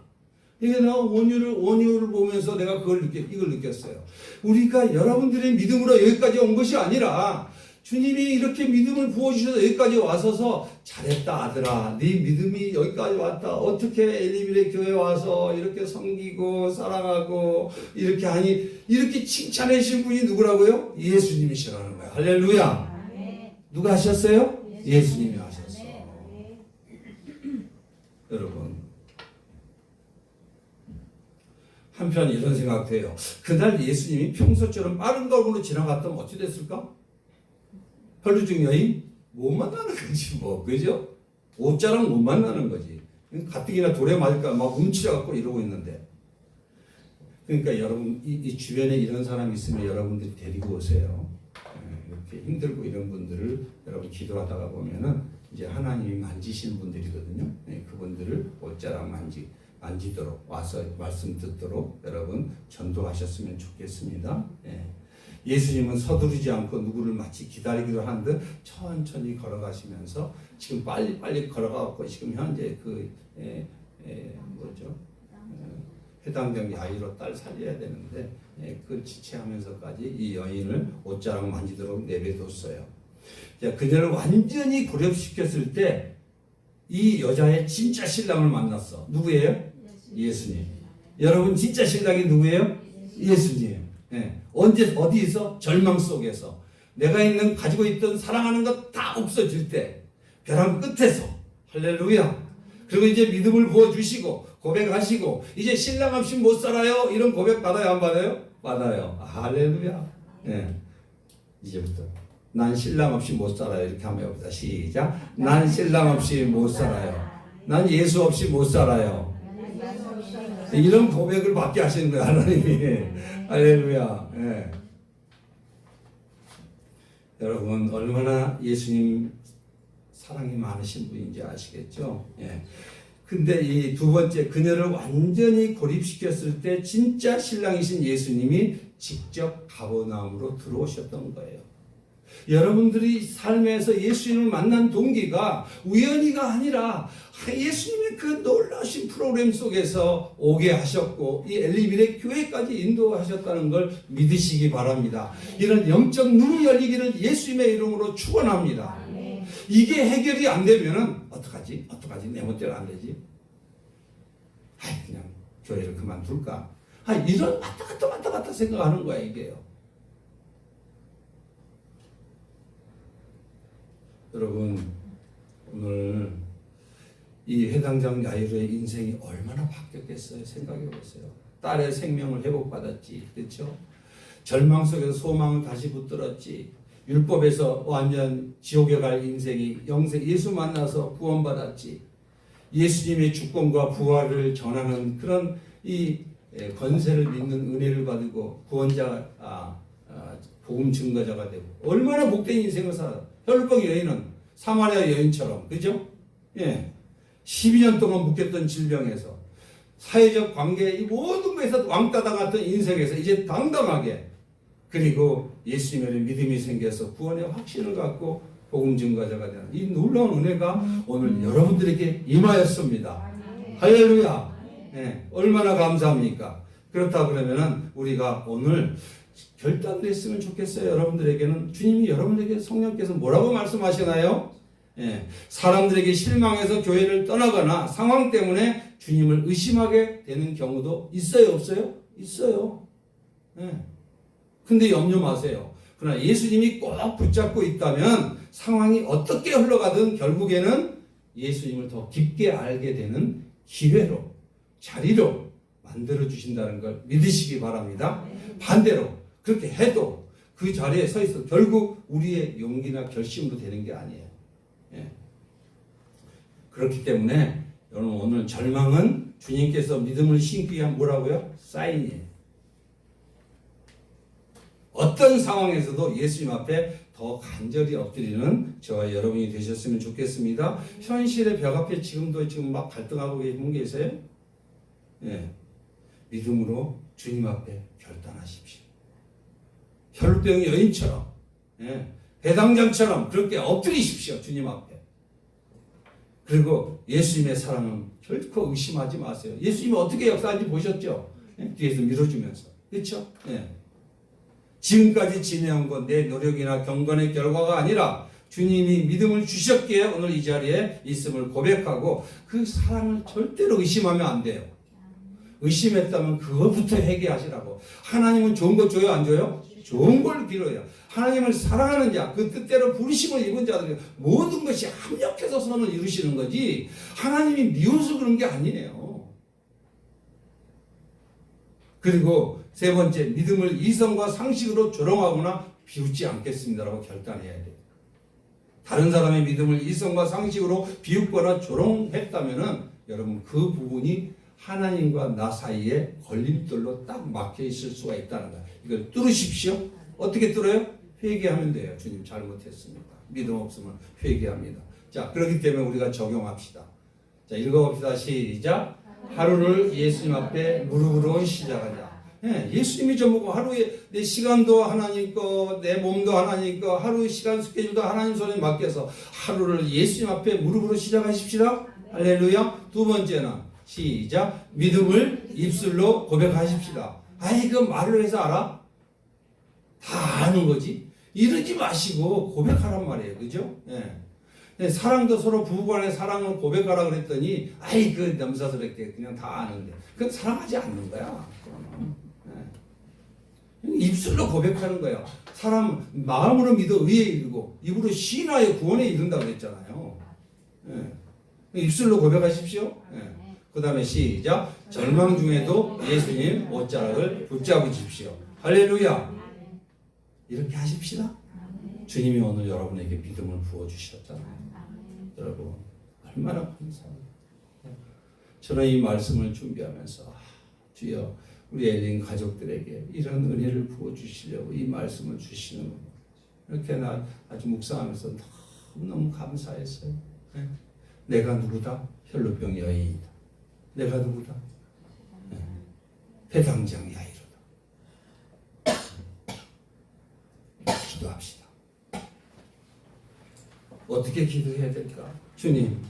Speaker 1: 이게 나 온유를 보면서 내가 이걸 느꼈어요. 우리가 여러분들의 믿음으로 여기까지 온 것이 아니라 주님이 이렇게 믿음을 부어주셔서 여기까지 와서서 잘했다 아들아, 네 믿음이 여기까지 왔다. 어떻게 엘리밀의 교회 와서 이렇게 섬기고 사랑하고 이렇게 하니, 이렇게 칭찬해 주신 분이 누구라고요? 예수님이시라는 거예요. 할렐루야. 누가 하셨어요? 예수님이 하셨어. 여러분, 한편 이런 생각도 해요. 그날 예수님이 평소처럼 빠른 걸음으로 지나갔다면 어찌 됐을까? 혈루증 여인 못 만나는 거지 뭐, 그죠? 옷자랑 못 만나는 거지. 가뜩이나 돌에 맞을까 막 움츠려갖고 이러고 있는데. 그러니까 여러분, 이 주변에 이런 사람이 있으면 여러분들이 데리고 오세요. 이렇게 힘들고 이런 분들을 여러분 기도하다가 보면은 이제 하나님이 만지시는 분들이거든요. 그분들을 옷자랑 만지도록 와서 말씀 듣도록 여러분 전도하셨으면 좋겠습니다. 예수님은 서두르지 않고 누구를 마치 기다리기도 한 듯 천천히 걸어가시면서 지금 빨리 걸어가고 지금 현재 해당경 야이로 딸 살려야 되는데 그 지체하면서까지 이 여인을 옷자락 만지도록 내버려뒀어요. 그녀를 완전히 고립시켰을 때 이 여자의 진짜 신랑을 만났어. 누구예요? 예수님. 여러분 진짜 신랑이 누구예요? 예수님. 언제 어디서? 절망 속에서 내가 가지고 있던 사랑하는 것 다 없어질 때 벼랑 끝에서. 할렐루야. 그리고 이제 믿음을 부어주시고 고백하시고 이제 신랑 없이 못 살아요. 이런 고백 받아요, 안 받아요? 받아요. 할렐루야. 이제부터 난 신랑 없이 못 살아요. 이렇게 한번 해봅시다. 시작. 난 신랑 없이 못 살아요. 난 예수 없이 못 살아요. 이런 고백을 받게 하시는 거예요, 하나님이. 할렐루야. 여러분 얼마나 예수님 사랑이 많으신 분인지 아시겠죠? 근데 이 두 번째, 그녀를 완전히 고립시켰을 때 진짜 신랑이신 예수님이 직접 가버나움으로 들어오셨던 거예요. 여러분들이 삶에서 예수님을 만난 동기가 우연히가 아니라 예수님의 그 놀라우신 프로그램 속에서 오게 하셨고 이 엘리밀의 교회까지 인도하셨다는 걸 믿으시기 바랍니다. 이런 영적 눈이 열리기를 예수님의 이름으로 축원합니다. 이게 해결이 안 되면은 어떡하지? 내 멋대로 안 되지? 그냥 교회를 그만둘까? 이런 왔다 갔다 생각하는 거야, 이게요. 여러분, 오늘 이 회당장 야이로의 인생이 얼마나 바뀌었겠어요? 생각해 보세요. 딸의 생명을 회복받았지, 그렇죠? 절망 속에서 소망을 다시 붙들었지. 율법에서 완전 지옥에 갈 인생이 영생 예수 만나서 구원받았지. 예수님의 주권과 부활을 전하는 그런 이 권세를 믿는 은혜를 받고 구원자, 복음 증거자가 되고 얼마나 복된 인생을 살아. 혈루병 여인은 사마리아 여인처럼, 그죠? 12년 동안 묶였던 질병에서 사회적 관계 이 모든 것에서 왕따 당했던 인생에서 이제 당당하게, 그리고 예수님의 믿음이 생겨서 구원의 확신을 갖고 복음 증거자가 되는 이 놀라운 은혜가 오늘 여러분들에게 임하였습니다. 할렐루야. 얼마나 감사합니까? 그렇다 그러면은 우리가 오늘 결단을 했으면 좋겠어요. 여러분들에게는 주님이 여러분에게 성령께서 뭐라고 말씀하시나요? 사람들에게 실망해서 교회를 떠나거나 상황 때문에 주님을 의심하게 되는 경우도 있어요, 없어요? 있어요. 근데 염려 마세요. 그러나 예수님이 꼭 붙잡고 있다면 상황이 어떻게 흘러가든 결국에는 예수님을 더 깊게 알게 되는 기회로, 자리로 만들어 주신다는 걸 믿으시기 바랍니다. 반대로 그렇게 해도 그 자리에 서 있어 결국 우리의 용기나 결심으로 되는 게 아니에요. 그렇기 때문에 여러분, 오늘 절망은 주님께서 믿음을 심기 위한 뭐라고요? 사인이에요. 어떤 상황에서도 예수님 앞에 더 간절히 엎드리는 저와 여러분이 되셨으면 좋겠습니다. 현실의 벽 앞에 지금 막 갈등하고 계신 게 있어요? 믿음으로 주님 앞에 결단하십시오. 혈루병 여인처럼, 배당장처럼 그렇게 엎드리십시오, 주님 앞에. 그리고 예수님의 사랑은 결코 의심하지 마세요. 예수님이 어떻게 역사하는지 보셨죠? 뒤에서 밀어주면서. 그렇죠? 지금까지 지내온 건 내 노력이나 경건의 결과가 아니라 주님이 믿음을 주셨기에 오늘 이 자리에 있음을 고백하고 그 사랑을 절대로 의심하면 안 돼요. 의심했다면 그것부터 회개하시라고. 하나님은 좋은 거 줘요, 안 줘요? 좋은 걸 빌어요. 하나님을 사랑하는 자, 그 뜻대로 부르심을 입은 자들 모든 것이 합력해서 선을 이루시는 거지 하나님이 미워서 그런 게 아니에요. 그리고 세 번째, 믿음을 이성과 상식으로 조롱하거나 비웃지 않겠습니다라고 결단해야 돼요. 다른 사람의 믿음을 이성과 상식으로 비웃거나 조롱했다면은 여러분 그 부분이 하나님과 나 사이에 걸림돌로 딱 막혀 있을 수가 있다는 거예요. 이걸 뚫으십시오. 어떻게 뚫어요? 회개하면 돼요. 주님 잘못했습니다. 믿음 없으면 회개합니다. 자, 그렇기 때문에 우리가 적용합시다. 자, 읽어봅시다. 시작. 하루를 예수님 앞에 무릎으로 시작하자. 예수님이 저보고 하루에 내 시간도 하나님 거, 내 몸도 하나님 거, 하루 시간 스케줄도 하나님 손에 맡겨서 하루를 예수님 앞에 무릎으로 시작하십시다. 할렐루야. 두 번째는 시작. 믿음을 입술로 고백하십시다. 아이, 그 말로 해서 알아? 다 아는 거지. 이러지 마시고 고백하란 말이에요. 그죠? 사랑도 서로 부부간의 사랑을 고백하라 그랬더니 아이, 그 넘사스럽게 그냥 다 아는데 그건 사랑하지 않는 거야. 입술로 고백하는 거야. 사람 마음으로 믿어 의에 이르고 입으로 시인하여 구원에 이른다고 그랬잖아요. 입술로 고백하십시오. 그 다음에 시작. 절망 중에도 예수님 옷자락을 붙잡으십시오. 할렐루야. 이렇게 하십시다. 주님이 오늘 여러분에게 믿음을 부어주셨잖아요. 여러분 얼마나 감사합니다. 저는 이 말씀을 준비하면서 주여 우리 엘린 가족들에게 이런 은혜를 부어주시려고 이 말씀을 주시는 거 이렇게 나 아주 묵상하면서 너무너무 감사했어요. 내가 누구다? 혈루병 여인이다. 내가 누구다? 배당장 야이로다. 기도합시다. 어떻게 기도해야 될까? 주님,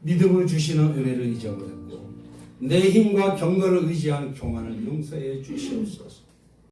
Speaker 1: 믿음을 주시는 은혜를 잊어버렸고 내 힘과 경건을 의지한 교만을 용서해 주시옵소서.